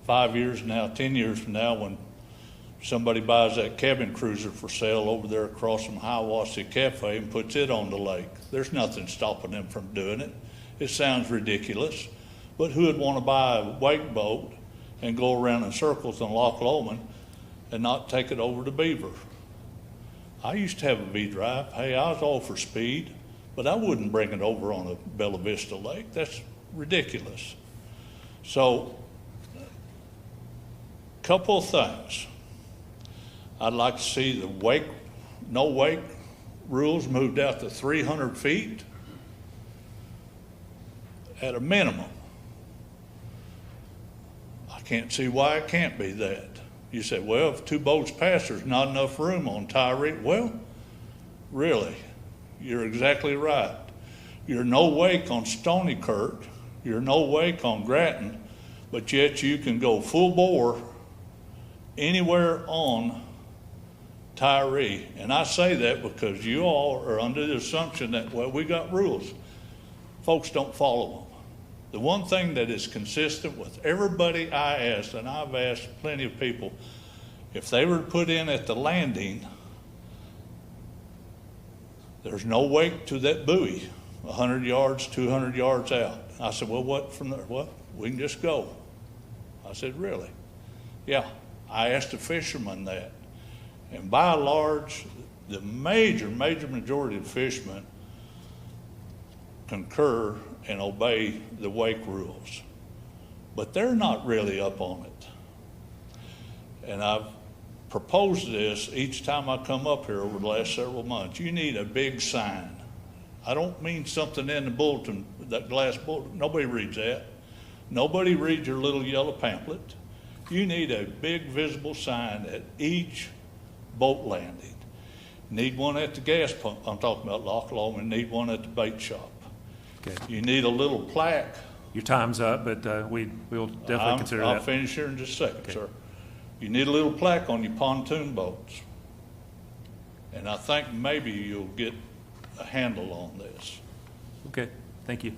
5 years from now, 10 years from now, when somebody buys that cabin cruiser for sale over there across from Hiawassee Cafe and puts it on the lake? There's nothing stopping them from doing it. It sounds ridiculous, but who would want to buy a wake boat and go around in circles on Loch Lomond and not take it over to Beaver? I used to have a V-drive. Hey, I was all for speed, but I wouldn't bring it over on a Bella Vista lake. That's ridiculous. So, couple of things. I'd like to see the no wake rules moved out to 300 feet at a minimum. I can't see why it can't be that. You say, well, if two boats pass, there's not enough room on Tyree. Well, really, you're exactly right. You're no wake on Stony Kirk, you're no wake on Grattan, but yet you can go full bore anywhere on Tyree. And I say that because you all are under the assumption that, well, we got rules. Folks don't follow them. The one thing that is consistent with everybody I asked, and I've asked plenty of people, if they were put in at the landing, there's no wake to that buoy, 100 yards, 200 yards out. I said, well, what from there? Well, we can just go. I said, really? Yeah. I asked the fishermen that. And by and large, the major majority of fishermen concur and obey the wake rules. But they're not really up on it. And I've proposed this each time I come up here over the last several months. You need a big sign. I don't mean something in the bulletin, that glass bulletin. Nobody reads that. Nobody reads your little yellow pamphlet. You need a big visible sign at each boat landing. Need one at the gas pump. I'm talking about Loch Lomond. Need one at the bait shop. Okay. You need a little plaque. Your time's up, but we'll definitely consider that. I'll finish here in just a second, Okay. sir. You need a little plaque on your pontoon boats. And I think maybe you'll get a handle on this. Okay, thank you.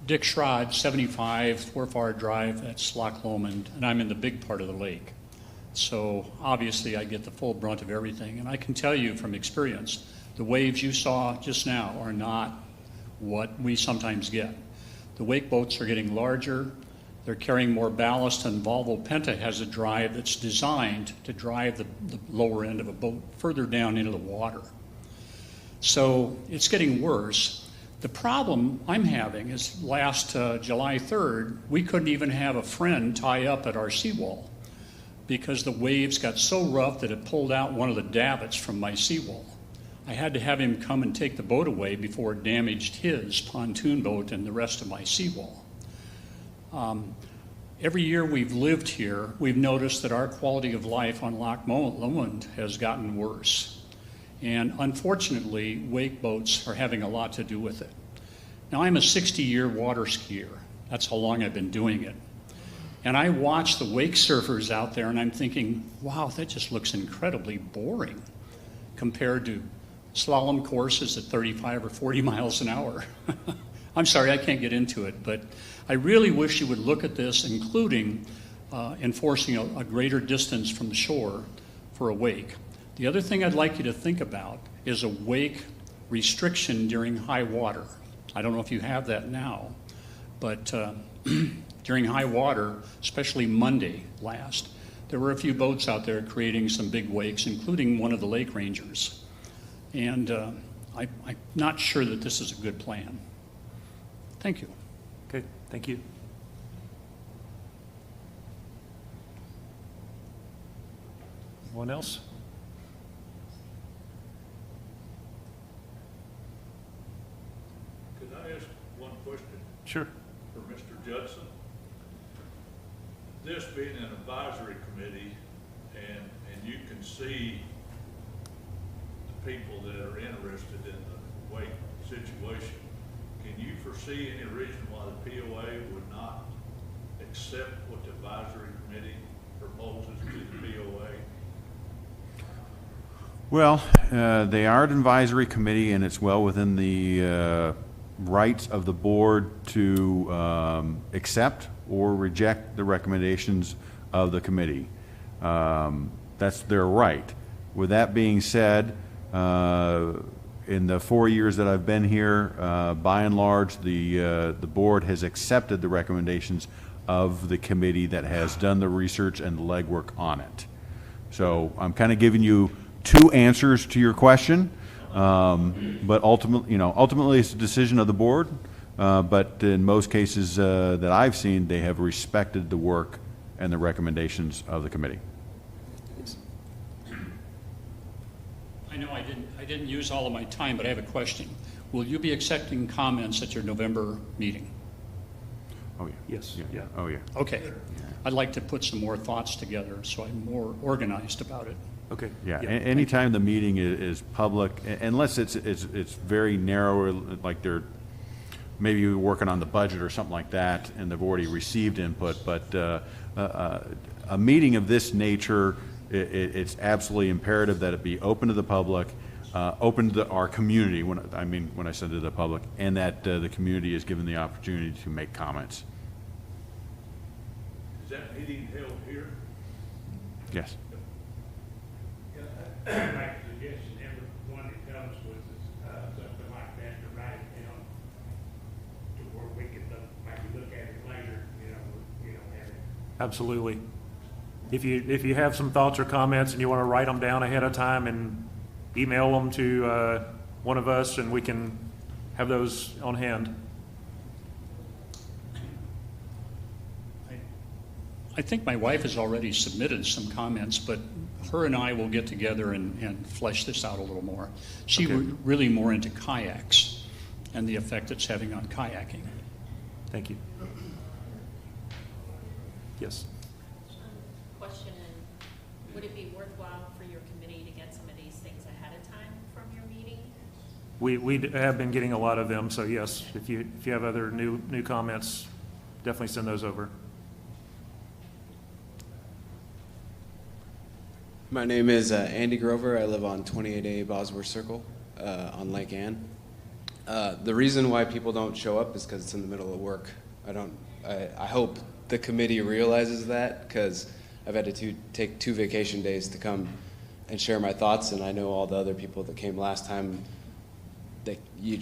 Dick Schrod, 75 Thorfar Drive, that's Loch Lomond, and I'm in the big part of the lake. So obviously I get the full brunt of everything. And I can tell you from experience, the waves you saw just now are not what we sometimes get. The wake boats are getting larger, They're carrying more ballast, and Volvo Penta has a drive that's designed to drive the lower end of a boat further down into the water. So it's getting worse. The problem I'm having is last July 3rd, we couldn't even have a friend tie up at our seawall because the waves got so rough that it pulled out one of the davits from my seawall. I had to have him come and take the boat away before it damaged his pontoon boat and the rest of my seawall. Every year we've lived here, we've noticed that our quality of life on Loch Lomond has gotten worse. And unfortunately, wake boats are having a lot to do with it. Now, I'm a 60-year water skier. That's how long I've been doing it. And I watch the wake surfers out there, and I'm thinking, wow, that just looks incredibly boring compared to slalom courses at 35 or 40 miles an hour. I'm sorry, I can't get into it, but I really wish you would look at this, including enforcing a greater distance from the shore for a wake. The other thing I'd like you to think about is a wake restriction during high water. I don't know if you have that now, but during high water, especially Monday last, there were a few boats out there creating some big wakes, including one of the lake rangers. And I'm not sure that this is a good plan. Thank you. Okay, thank you. Anyone else? Could I ask one question Sure. for Mr. Judson? This being an advisory committee, and you can see the people that are interested in the wake situation, can you foresee any reason why the POA would not accept what the advisory committee proposes to the POA? Well, they are an advisory committee, and it's well within the rights of the board to accept or reject the recommendations of the committee. That's their right. With that being said, in the 4 years that I've been here, by and large, the board has accepted the recommendations of the committee that has done the research and the legwork on it. So I'm kind of giving you two answers to your question, but ultimately it's a decision of the board. But in most cases that I've seen, they have respected the work and the recommendations of the committee. I know I didn't use all of my time, but I have a question. Will you be accepting comments at your November meeting? Oh, yeah. Yes. Yeah. Yeah. Oh, yeah. Okay. I'd like to put some more thoughts together so I'm more organized about it. Okay. Yeah, anytime the meeting is public, unless it's very narrow, like they're maybe working on the budget or something like that, and they've already received input, but a meeting of this nature, it's absolutely imperative that it be open to the public, open to our community, when I said to the public, and that the community is given the opportunity to make comments. Is that meeting held here? Yes. I'd like to suggest everyone that comes with us, something like that, to write it down to where we can maybe look at it later, we don't have it. Absolutely. If you have some thoughts or comments and you want to write them down ahead of time and email them to one of us, and we can have those on hand. I think my wife has already submitted some comments, but her and I will get together and flesh this out a little more. She really more into kayaks and the effect it's having on kayaking. Thank you. Yes. Question, would it be worthwhile for your committee to get some of these things ahead of time from your meeting? We have been getting a lot of them, so yes, if you have other new comments, definitely send those over. My name is Andy Grover. I live on 28A Bosworth Circle on Lake Ann. The reason why people don't show up is because it's in the middle of work. I hope the committee realizes that, because I've had to take 2 vacation days to come and share my thoughts, and I know all the other people that came last time, that you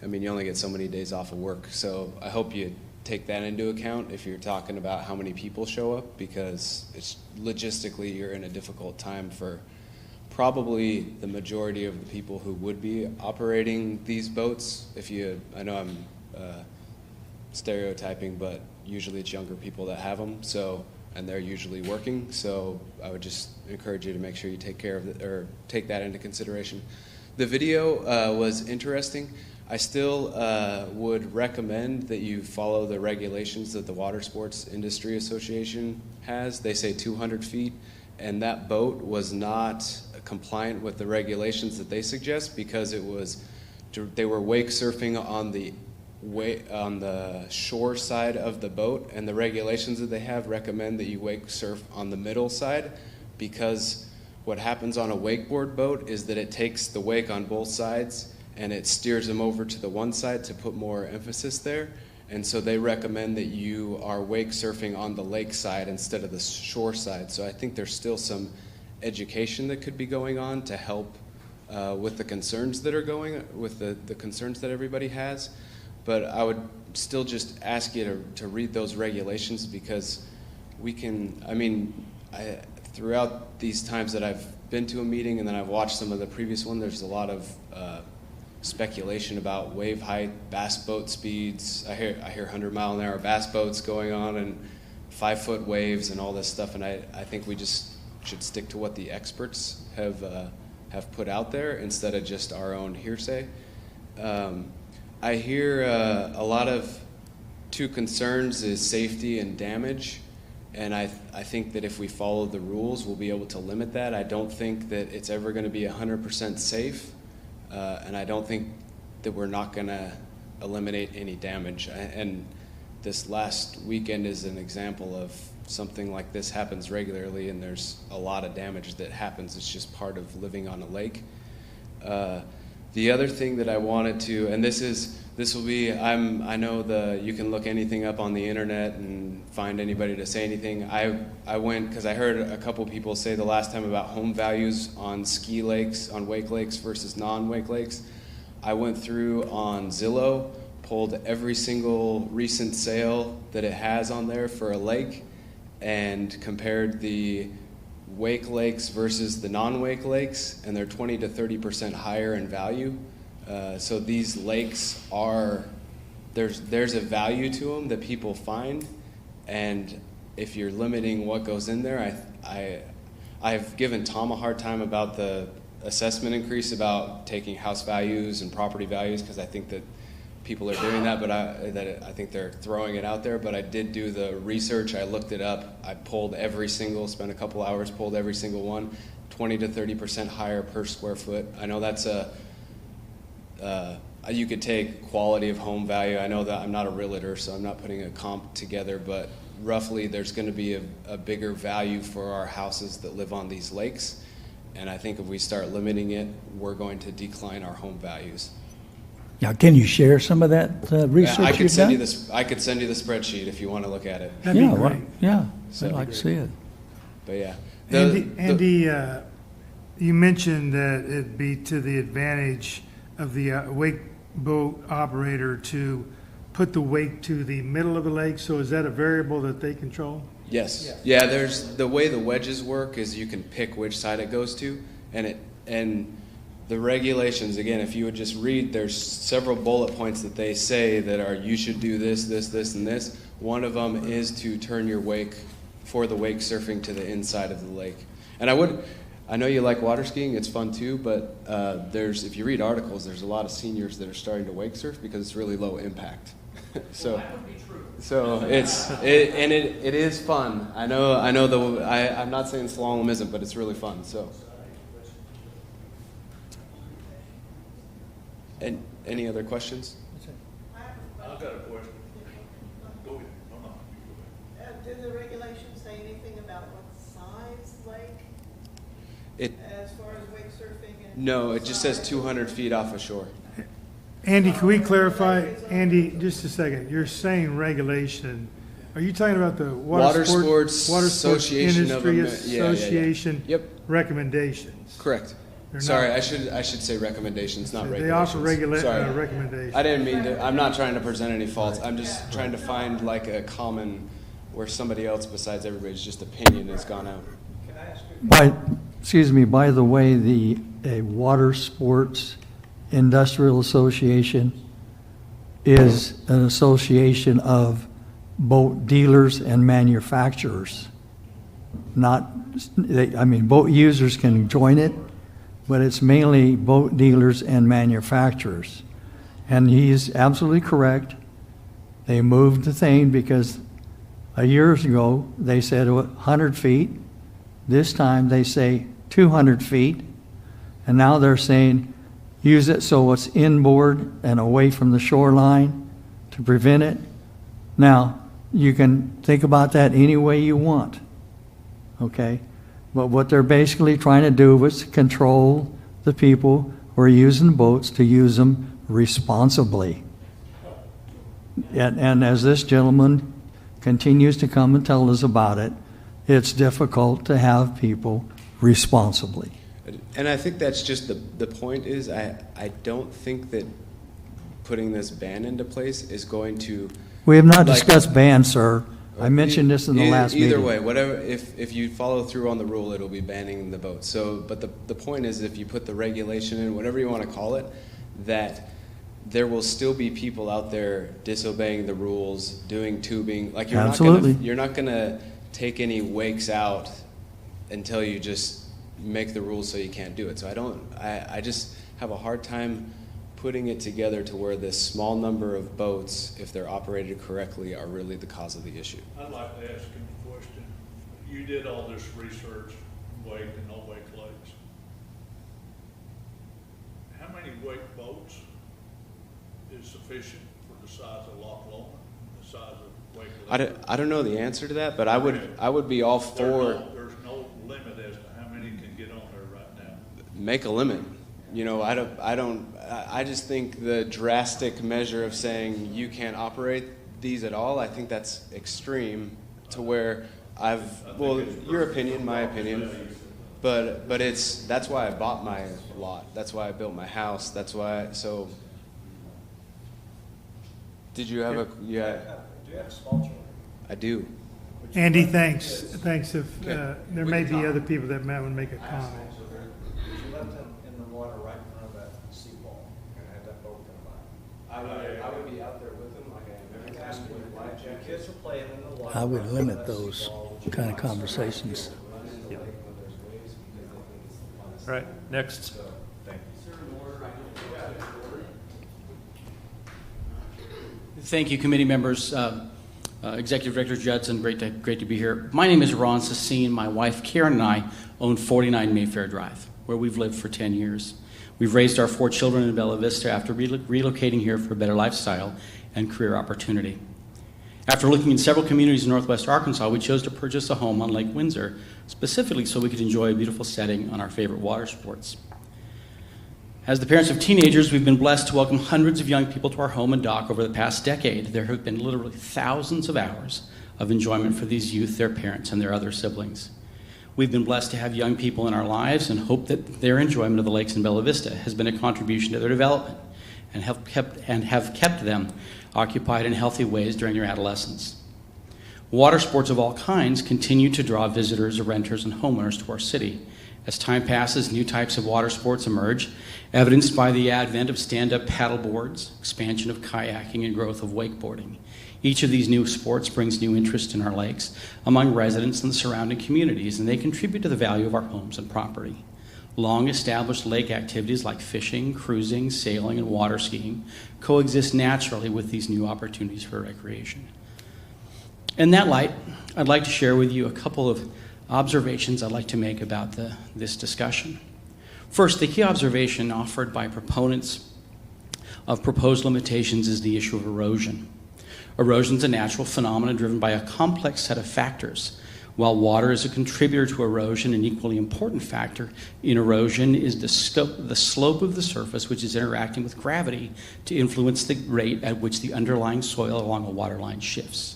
only get so many days off of work. So I hope you take that into account if you're talking about how many people show up, because it's logistically you're in a difficult time for probably the majority of the people who would be operating these boats. I know I'm stereotyping, but usually it's younger people that have them, and they're usually working. So I would just encourage you to make sure you take care of it, or take that into consideration. The video was interesting. I still would recommend that you follow the regulations that the Water Sports Industry Association has. They say 200 feet, and that boat was not compliant with the regulations that they suggest, because they were wake surfing on the shore side of the boat, and the regulations that they have recommend that you wake surf on the middle side, because what happens on a wakeboard boat is that it takes the wake on both sides and it steers them over to the one side to put more emphasis there. And so they recommend that you are wake surfing on the lake side instead of the shore side. So I think there's still some education that could be going on to help with the concerns that are with the concerns that everybody has. But I would still just ask you to read those regulations, because throughout these times that I've been to a meeting and then I've watched some of the previous one, there's a lot of speculation about wave height, bass boat speeds. I hear 100-mile-an-hour bass boats going on and 5-foot waves and all this stuff. And I think we just should stick to what the experts have put out there instead of just our own hearsay. I hear a lot of two concerns is safety and damage. And I think that if we follow the rules, we'll be able to limit that. I don't think that it's ever going to be 100% safe. And I don't think that we're not going to eliminate any damage. And this last weekend is an example of something like this happens regularly, and there's a lot of damage that happens. It's just part of living on a lake. The other thing that I wanted to, and this will be, I know you can look anything up on the internet and find anybody to say anything. I went, because I heard a couple people say the last time about home values on ski lakes, on wake lakes versus non-wake lakes. I went through on Zillow, pulled every single recent sale that it has on there for a lake, and compared the wake lakes versus the non-wake lakes, and they're 20 to 30% higher in value. So these lakes there's a value to them that people find, and if you're limiting what goes in there, I've given Tom a hard time about the assessment increase, about taking house values and property values, because I think that people are doing that, but I think they're throwing it out there. But I did do the research. I looked it up. I pulled spent a couple hours, pulled every single one, 20 to 30% higher per square foot. I know that's you could take quality of home value. I know that I'm not a realtor, so I'm not putting a comp together, but roughly there's going to be a bigger value for our houses that live on these lakes. And I think if we start limiting it, we're going to decline our home values. Now, can you share some of that research I could you've send done? you this. I could send you the spreadsheet if you want to look at it. That'd be great. Yeah, So I'd like to see it. But yeah, Andy, you mentioned that it'd be to the advantage of the wake boat operator to put the wake to the middle of the lake. So is that a variable that they control? Yes. Yeah. There's the way the wedges work is you can pick which side it goes to, and the regulations, again, if you would just read, there's several bullet points that they say that are you should do this, this, this, and this. One of them is to turn your wake for the wake surfing to the inside of the lake. And I know you like water skiing, it's fun too, but if you read articles, there's a lot of seniors that are starting to wake surf because it's really low impact. So it is fun. I'm not saying slalom isn't, but it's really fun. So. And any other questions? I've got a question. Go ahead. Do the regulations say anything about what size lake? As far as wake surfing? No, it just says 200 feet off of shore. Andy, can we clarify? Andy, just a second. You're saying regulation. Are you talking about the Water Sports Association Industry of Association Yep. recommendations? Correct. They're Sorry, not- I should say recommendations, not They offer regulations. Sorry. recommendations. I didn't mean to, I'm not trying to present any faults. I'm just trying to find like a common, where somebody else besides everybody's just opinion has gone out. By the way, the Water Sports Industrial Association is an association of boat dealers and manufacturers. Boat users can join it, but it's mainly boat dealers and manufacturers. And he's absolutely correct. They moved the thing because years ago they said 100 feet. This time they say 200 feet. And now they're saying use it so it's inboard and away from the shoreline to prevent it. Now, you can think about that any way you want, okay? But what they're basically trying to do is control the people who are using boats to use them responsibly. And as this gentleman continues to come and tell us about it, it's difficult to have people responsibly. And I think that's just the point is I don't think that putting this ban into place is going to. We have not discussed bans, sir. I mentioned this in the last meeting. Either way, whatever, if you follow through on the rule, it'll be banning the boat. So, but the point is, if you put the regulation in, whatever you want to call it, that there will still be people out there disobeying the rules, doing tubing. Like you're not gonna take any wakes out until you just make the rules so you can't do it. So I just have a hard time putting it together to where this small number of boats, if they're operated correctly, are really the cause of the issue. I'd like to ask him a question. You did all this research, Wake and Oct Lakes. How many wake boats is sufficient for the size of Loch Lomond, the size of Wake Lake? I don't know the answer to that, but I would be all for. There's no limit as to how many can get on there right now. Make a limit. You know, I just think the drastic measure of saying you can't operate these at all, I think that's extreme to where your opinion, my opinion, but that's why I bought my lot. That's why I built my house. That's why, so. Did you have Do you have small children? I do. Andy, thanks. Thanks. If there may be other people that might want to make a comment. Would you let them in the water right in front of that seawall and have that boat come by? I would be out there with them like I am every time with life jackets. Kids are playing in the water. I would limit those kind of conversations. All right, next. Thank you, committee members. Executive Director Judson, great to be here. My name is Ron Sassine. My wife Karen and I own 49 Mayfair Drive, where we've lived for 10 years. We've raised our 4 children in Bella Vista after relocating here for a better lifestyle and career opportunity. After looking in several communities in northwest Arkansas, we chose to purchase a home on Lake Windsor, specifically so we could enjoy a beautiful setting on our favorite water sports. As the parents of teenagers, we've been blessed to welcome hundreds of young people to our home and dock over the past decade. There have been literally thousands of hours of enjoyment for these youth, their parents, and their other siblings. We've been blessed to have young people in our lives and hope that their enjoyment of the lakes in Bella Vista has been a contribution to their development and have kept them occupied in healthy ways during their adolescence. Water sports of all kinds continue to draw visitors, renters, and homeowners to our city. As time passes, new types of water sports emerge, evidenced by the advent of stand-up paddle boards, expansion of kayaking, and growth of wakeboarding. Each of these new sports brings new interest in our lakes among residents in the surrounding communities, and they contribute to the value of our homes and property. Long-established lake activities like fishing, cruising, sailing, and water skiing coexist naturally with these new opportunities for recreation. In that light, I'd like to share with you a couple of observations I'd like to make about this discussion. First, the key observation offered by proponents of proposed limitations is the issue of erosion. Erosion is a natural phenomenon driven by a complex set of factors. While water is a contributor to erosion, an equally important factor in erosion is the slope of the surface, which is interacting with gravity to influence the rate at which the underlying soil along a waterline shifts.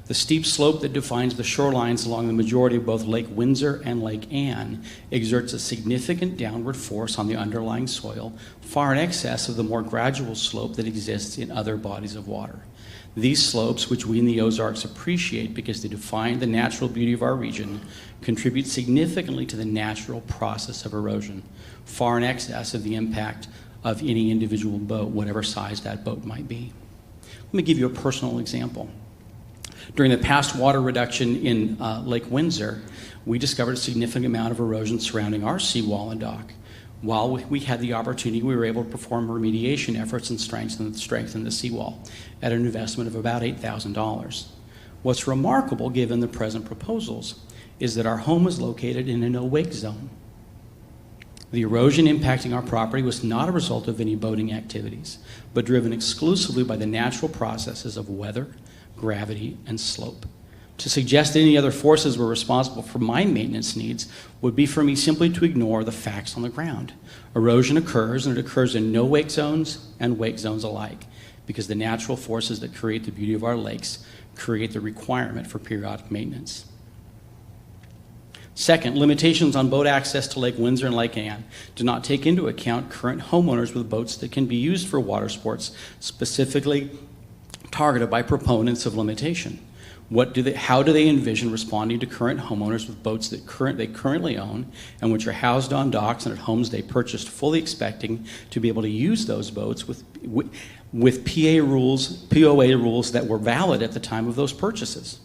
The steep slope that defines the shorelines along the majority of both Lake Windsor and Lake Anne exerts a significant downward force on the underlying soil, far in excess of the more gradual slope that exists in other bodies of water. These slopes, which we in the Ozarks appreciate because they define the natural beauty of our region, contribute significantly to the natural process of erosion, far in excess of the impact of any individual boat, whatever size that boat might be. Let me give you a personal example. During the past water reduction in Lake Windsor, we discovered a significant amount of erosion surrounding our seawall and dock. While we had the opportunity, we were able to perform remediation efforts and strengthen the seawall at an investment of about $8,000. What's remarkable, given the present proposals, is that our home is located in a no-wake zone. The erosion impacting our property was not a result of any boating activities, but driven exclusively by the natural processes of weather, gravity, and slope. To suggest that any other forces were responsible for my maintenance needs would be for me simply to ignore the facts on the ground. Erosion occurs, and it occurs in no-wake zones and wake zones alike, because the natural forces that create the beauty of our lakes create the requirement for periodic maintenance. Second, limitations on boat access to Lake Windsor and Lake Anne do not take into account current homeowners with boats that can be used for water sports, specifically targeted by proponents of limitation. How do they envision responding to current homeowners with boats that they currently own and which are housed on docks and at homes they purchased fully expecting to be able to use those boats with POA rules that were valid at the time of those purchases?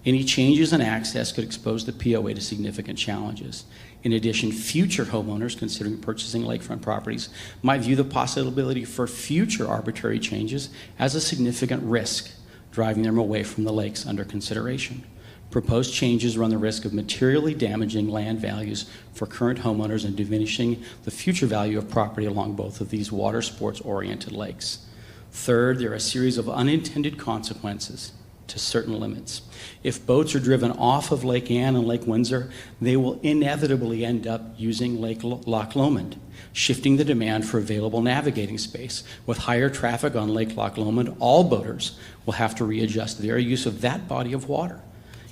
Any changes in access could expose the POA to significant challenges. In addition, future homeowners considering purchasing lakefront properties might view the possibility for future arbitrary changes as a significant risk, driving them away from the lakes under consideration. Proposed changes run the risk of materially damaging land values for current homeowners and diminishing the future value of property along both of these water sports-oriented lakes. Third, there are a series of unintended consequences to certain limits. If boats are driven off of Lake Anne and Lake Windsor, they will inevitably end up using Loch Lomond, shifting the demand for available navigating space. With higher traffic on Lake Loch Lomond, all boaters will have to readjust their use of that body of water.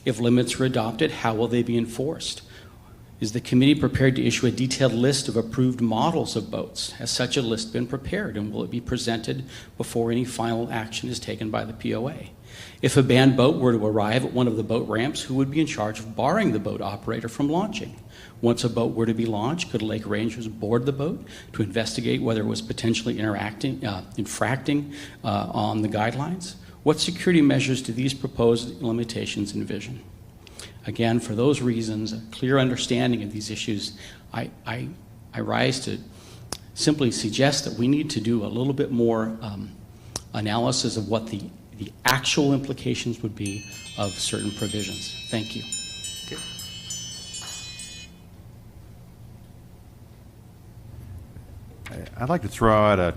If limits are adopted, how will they be enforced? Is the committee prepared to issue a detailed list of approved models of boats? Has such a list been prepared, and will it be presented before any final action is taken by the POA? If a banned boat were to arrive at one of the boat ramps, who would be in charge of barring the boat operator from launching? Once a boat were to be launched, could lake rangers board the boat to investigate whether it was potentially infracting on the guidelines? What security measures do these proposed limitations envision? Again, for those reasons, a clear understanding of these issues, I rise to simply suggest that we need to do a little bit more analysis of what the actual implications would be of certain provisions. Thank you. I'd like to throw out a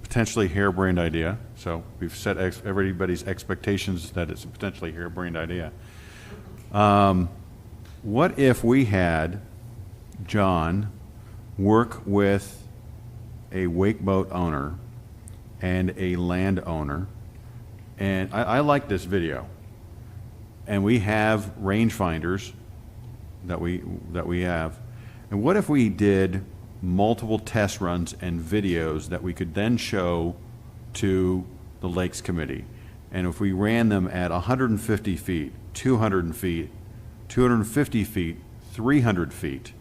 potentially harebrained idea. So we've set everybody's expectations that it's a potentially harebrained idea. What if we had John work with a wake boat owner and a landowner, and I like this video, and we have rangefinders that we have, and what if we did multiple test runs and videos that we could then show to the Lakes Committee, and if we ran them at 150 feet, 200 feet, 250 feet, 300 feet,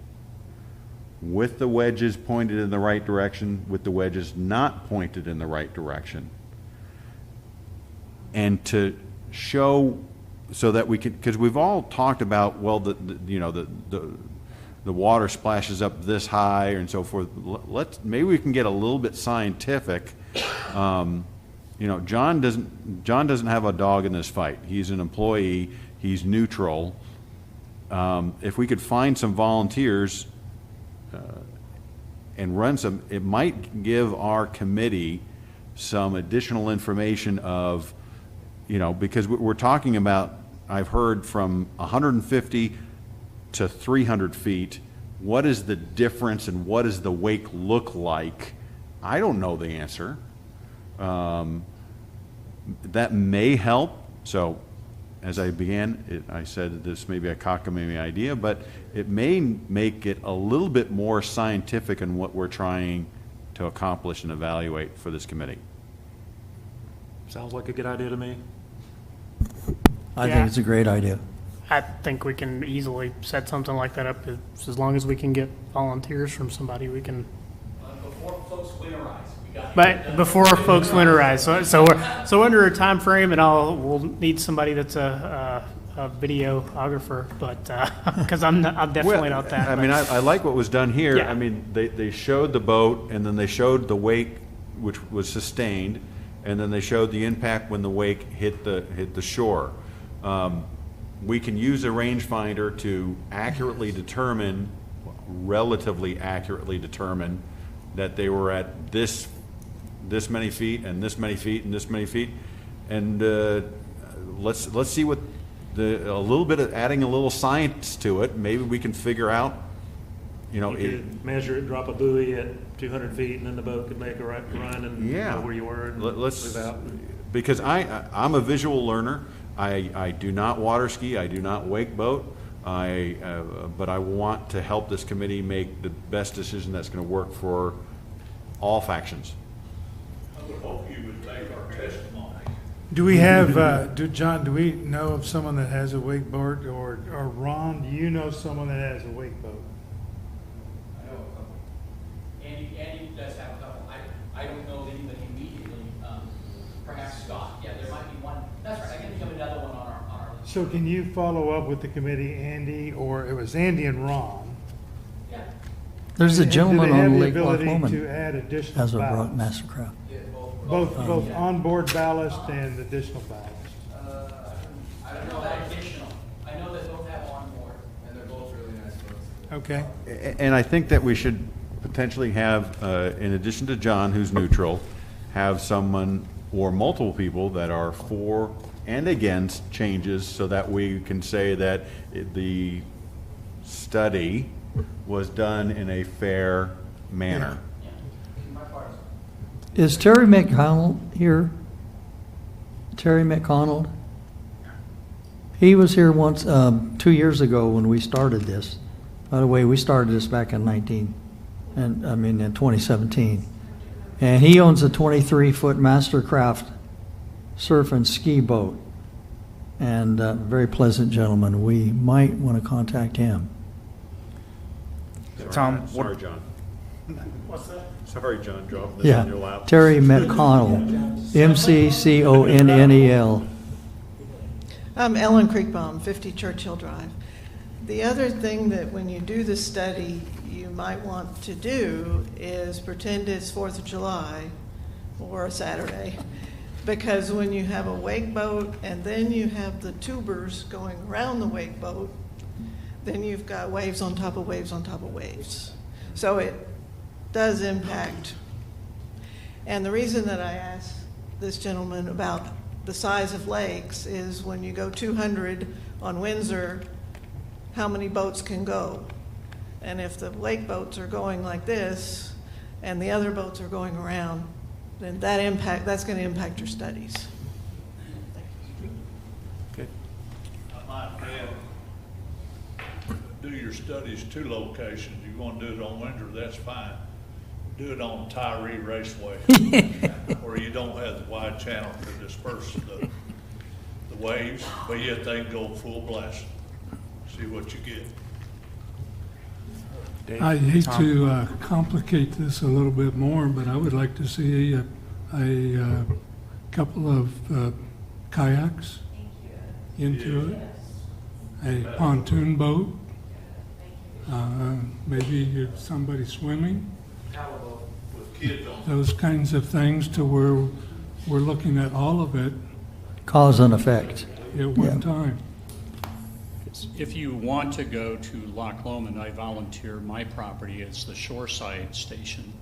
with the wedges pointed in the right direction, with the wedges not pointed in the right direction, and to show so that we could, because we've all talked about, well, the water splashes up this high and so forth. Maybe we can get a little bit scientific. John doesn't have a dog in this fight. He's an employee. He's neutral. If we could find some volunteers and run some, it might give our committee some additional information of, because we're talking about, I've heard from 150 to 300 feet, what is the difference and what does the wake look like? I don't know the answer. That may help So, as I began, I said this may be a cockamamie idea, but it may make it a little bit more scientific in what we're trying to accomplish and evaluate for this committee. Sounds like a good idea to me. I Yeah. think it's a great idea. I think we can easily set something like that up, as long as we can get volunteers from somebody, we can. Before folks winterize, we got. But before folks winterize, so under a time frame, and we'll need somebody that's a videographer, but, because I'm definitely not that. I mean, I like what was done here. Yeah. I mean, they showed the boat, and then they showed the wake, which was sustained, and then they showed the impact when the wake hit the shore. We can use a rangefinder to relatively accurately determine that they were at this many feet and this many feet and this many feet, and let's see what a little bit of adding a little science to it. Maybe we can figure out, You could measure it, drop a buoy at 200 feet, and then the boat could make a run and know where you were. And let's move out. because I'm a visual learner. I do not water ski. I do not wake boat. But I want to help this committee make the best decision that's going to work for all factions. I would hope you would take our testimony. Do we have, John, do we know of someone that has a wakeboard, or Ron, do you know someone that has a wakeboat? I know a couple. Andy does have a couple. I don't know of anybody immediately. Perhaps Scott. Yeah, there might be one. That's right. I can think of another one on our list. So can you follow up with the committee, Andy, or it was Andy and Ron? Yeah. There's a And gentleman on Lake Do they have the ability to Lochloman add additional has a ballast? mastercraft. Both onboard ballast and additional ballast. I don't know that additional. I know that both have on board, and they're both really nice boats. Okay. And I think that we should potentially have, in addition to John, who's neutral, have someone or multiple people that are for and against changes, so that we can say that the study was done in a fair manner. Is Terry McConnell here? Terry McConnell? He was here once, 2 years ago when we started this. By the way, we started this back in 2017. And he owns a 23-foot Mastercraft surf and ski boat. And a very pleasant gentleman. We might want to contact him. Tom, Sorry, John. What's that? Sorry, John, dropping this on your Yeah, lap. Terry McConnell, McConnell. I'm Ellen Creekbaum, 50 Churchill Drive. The other thing that when you do the study, you might want to do is pretend it's 4th of July or a Saturday. Because when you have a wake boat and then you have the tubers going around the wake boat, then you've got waves on top of waves on top of waves. So it does impact. And the reason that I asked this gentleman about the size of lakes is when you go 200 on Windsor, how many boats can go? And if the lake boats are going like this and the other boats are going around, then that's going to impact your studies. Okay. I might add, do your studies 2 locations. You want to do it on Windsor, that's fine. Do it on Tyree Raceway, where you don't have the wide channel to disperse the waves, but yet they can go full blast. See what you get. Dave? I hate Tom? to complicate this a little bit more, but I would like to see a couple of kayaks into it, a pontoon boat, maybe somebody swimming, With kids on. those kinds of things, to where we're looking at all of it Cause and effect. at one time. If you want to go to Loch Lomond, I volunteer. My property is the shoreside station.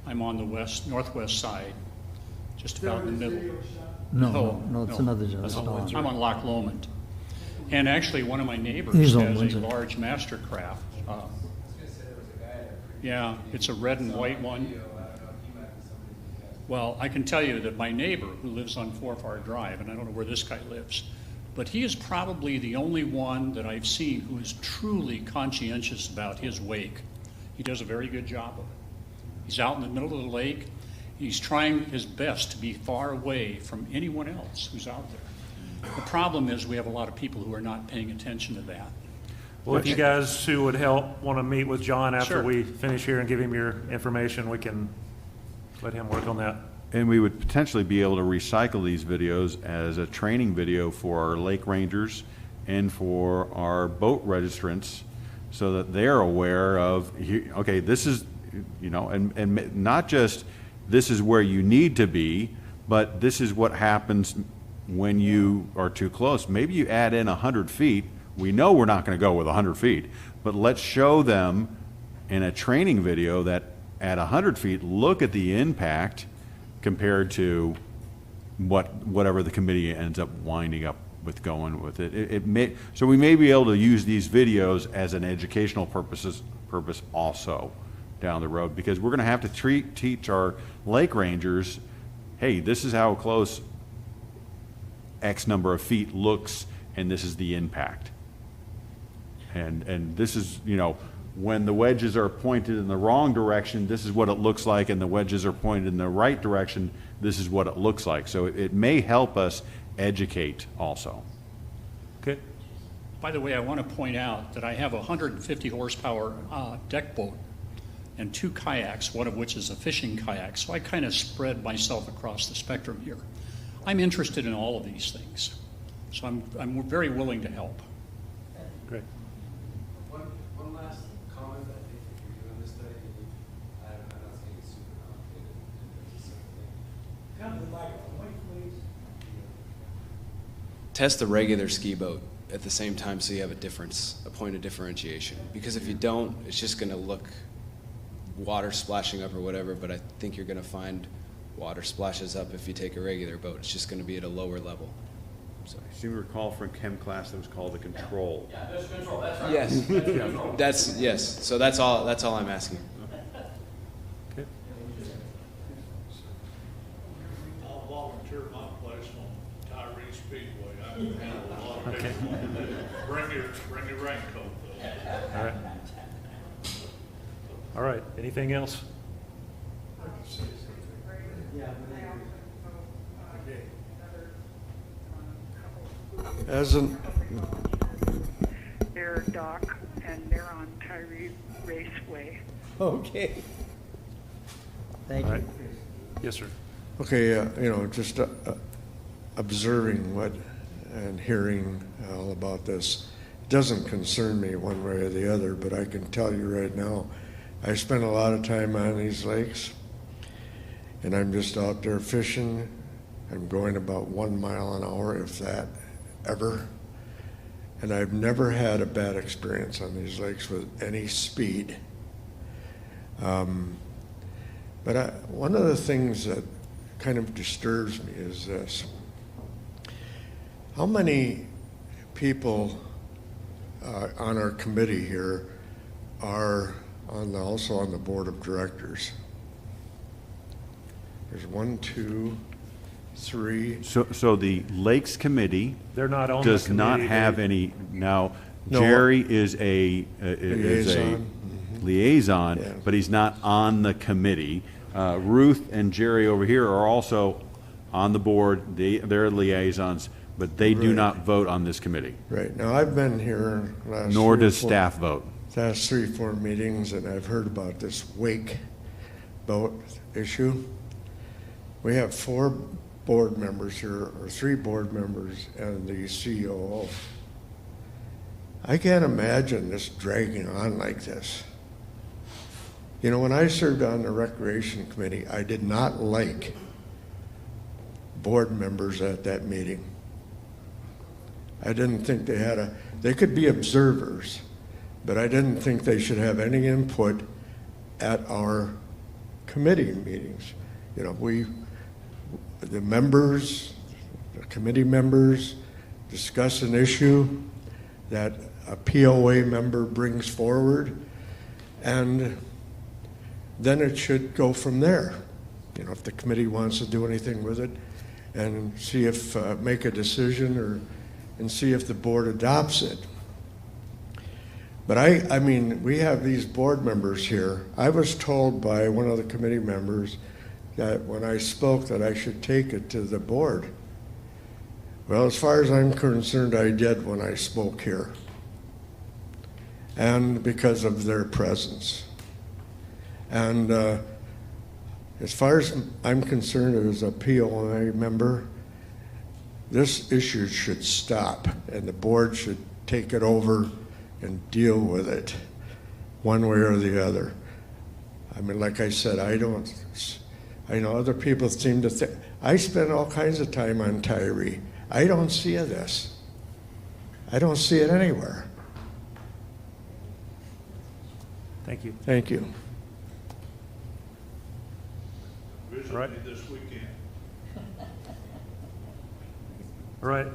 I'm on the northwest side, just about in the middle. No, it's another That's gentleman. I'm on Loch Lomond. And actually, one of my neighbors He's on has a Windsor. large Mastercraft. Yeah, it's a red and white one. Well, I can tell you that my neighbor who lives on Forfar Drive, and I don't know where this guy lives, but he is probably the only one that I've seen who is truly conscientious about his wake. He does a very good job of it. He's out in the middle of the lake. He's trying his best to be far away from anyone else who's out there. The problem is we have a lot of people who are not paying attention to that. Well, if you guys who would help want to meet with John after Sure. we finish here and give him your information, we can let him work on that. And we would potentially be able to recycle these videos as a training video for our lake rangers and for our boat registrants so that they're aware of, okay, this is, and not just this is where you need to be, but this is what happens when you are too close. Maybe you add in 100 feet. We know we're not going to go with 100 feet, but let's show them in a training video that at 100 feet, look at the impact compared to whatever the committee ends up winding up with going with it. So we may be able to use these videos as an educational purpose also down the road, because we're going to have to teach our lake rangers, hey, this is how close X number of feet looks, and this is the impact. And this is, when the wedges are pointed in the wrong direction, this is what it looks like, and the wedges are pointed in the right direction, this is what it looks like. So it may help us educate also. Okay. By the way, I want to point out that I have a 150 horsepower deck boat and 2 kayaks, one of which is a fishing kayak. So I kind of spread myself across the spectrum here. I'm interested in all of these things. So I'm very willing to help. Great. One last comment. I think if you're doing this study, I'm not saying it's super complicated. It's a simple thing. Come to the microphone, wait, please. Test the regular ski boat at the same time so you have a point of differentiation. Because if you don't, it's just going to look water splashing up or whatever, but I think you're going to find water splashes up if you take a regular boat. It's just going to be at a lower level. So. I seem to recall from chem class that was called the control. Yeah, there's control, that's right. Yes. Yes. So that's all I'm asking. Okay. I'll volunteer my place on Tyree Speedway. I can handle a lot of people. Bring your raincoat though. All right. All right. Anything else? Their dock, and they're on Tyree Raceway. Okay. Thank All you. right. Yes, sir. Okay, just observing what and hearing all about this, it doesn't concern me one way or the other, but I can tell you right now, I spend a lot of time on these lakes, and I'm just out there fishing. I'm going about 1 mile an hour, if that, ever. And I've never had a bad experience on these lakes with any speed. But one of the things that kind of disturbs me is this. How many people on our committee here are also on the board of directors? There's 1, 2, 3. So the Lakes Committee They're not on the does not committee, have they- any, now, No. Jerry is a Liaison. liaison, Yeah. but he's not on the committee. Ruth and Jerry over here are also on the board, they're liaisons, but they do Right. not vote on this committee, Right, now I've been here last nor 3 or does 4 staff vote. last 3, 4 meetings, and I've heard about this wake boat issue. We have 4 board members here, or 3 board members and the COO. I can't imagine this dragging on like this. When I served on the Recreation Committee, I did not like board members at that meeting. I didn't think they could be observers, but I didn't think they should have any input at our committee meetings. The members, the committee members discuss an issue that a POA member brings forward, and then it should go from there. you know, if the committee wants to do anything with it, and see if, make a decision and see if the board adopts it. But I mean, we have these board members here. I was told by one of the committee members that when I spoke that I should take it to the board. Well, as far as I'm concerned, I did when I spoke here. And because of their presence. And as far as I'm concerned as a POI member, this issue should stop and the board should take it over and deal with it one way or the other. I mean, like I said, I know other people seem to think, I spend all kinds of time on Tyree. I don't see this. I don't see it anywhere. Thank you. Thank you. All right. This weekend. All right.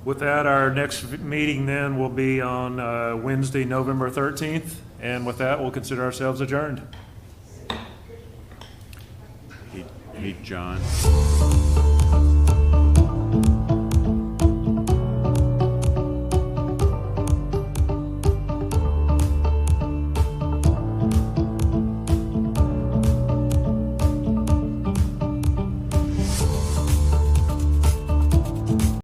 With that, our next meeting then will be on Wednesday, November 13th. And with that, we'll consider ourselves adjourned. Hey, John.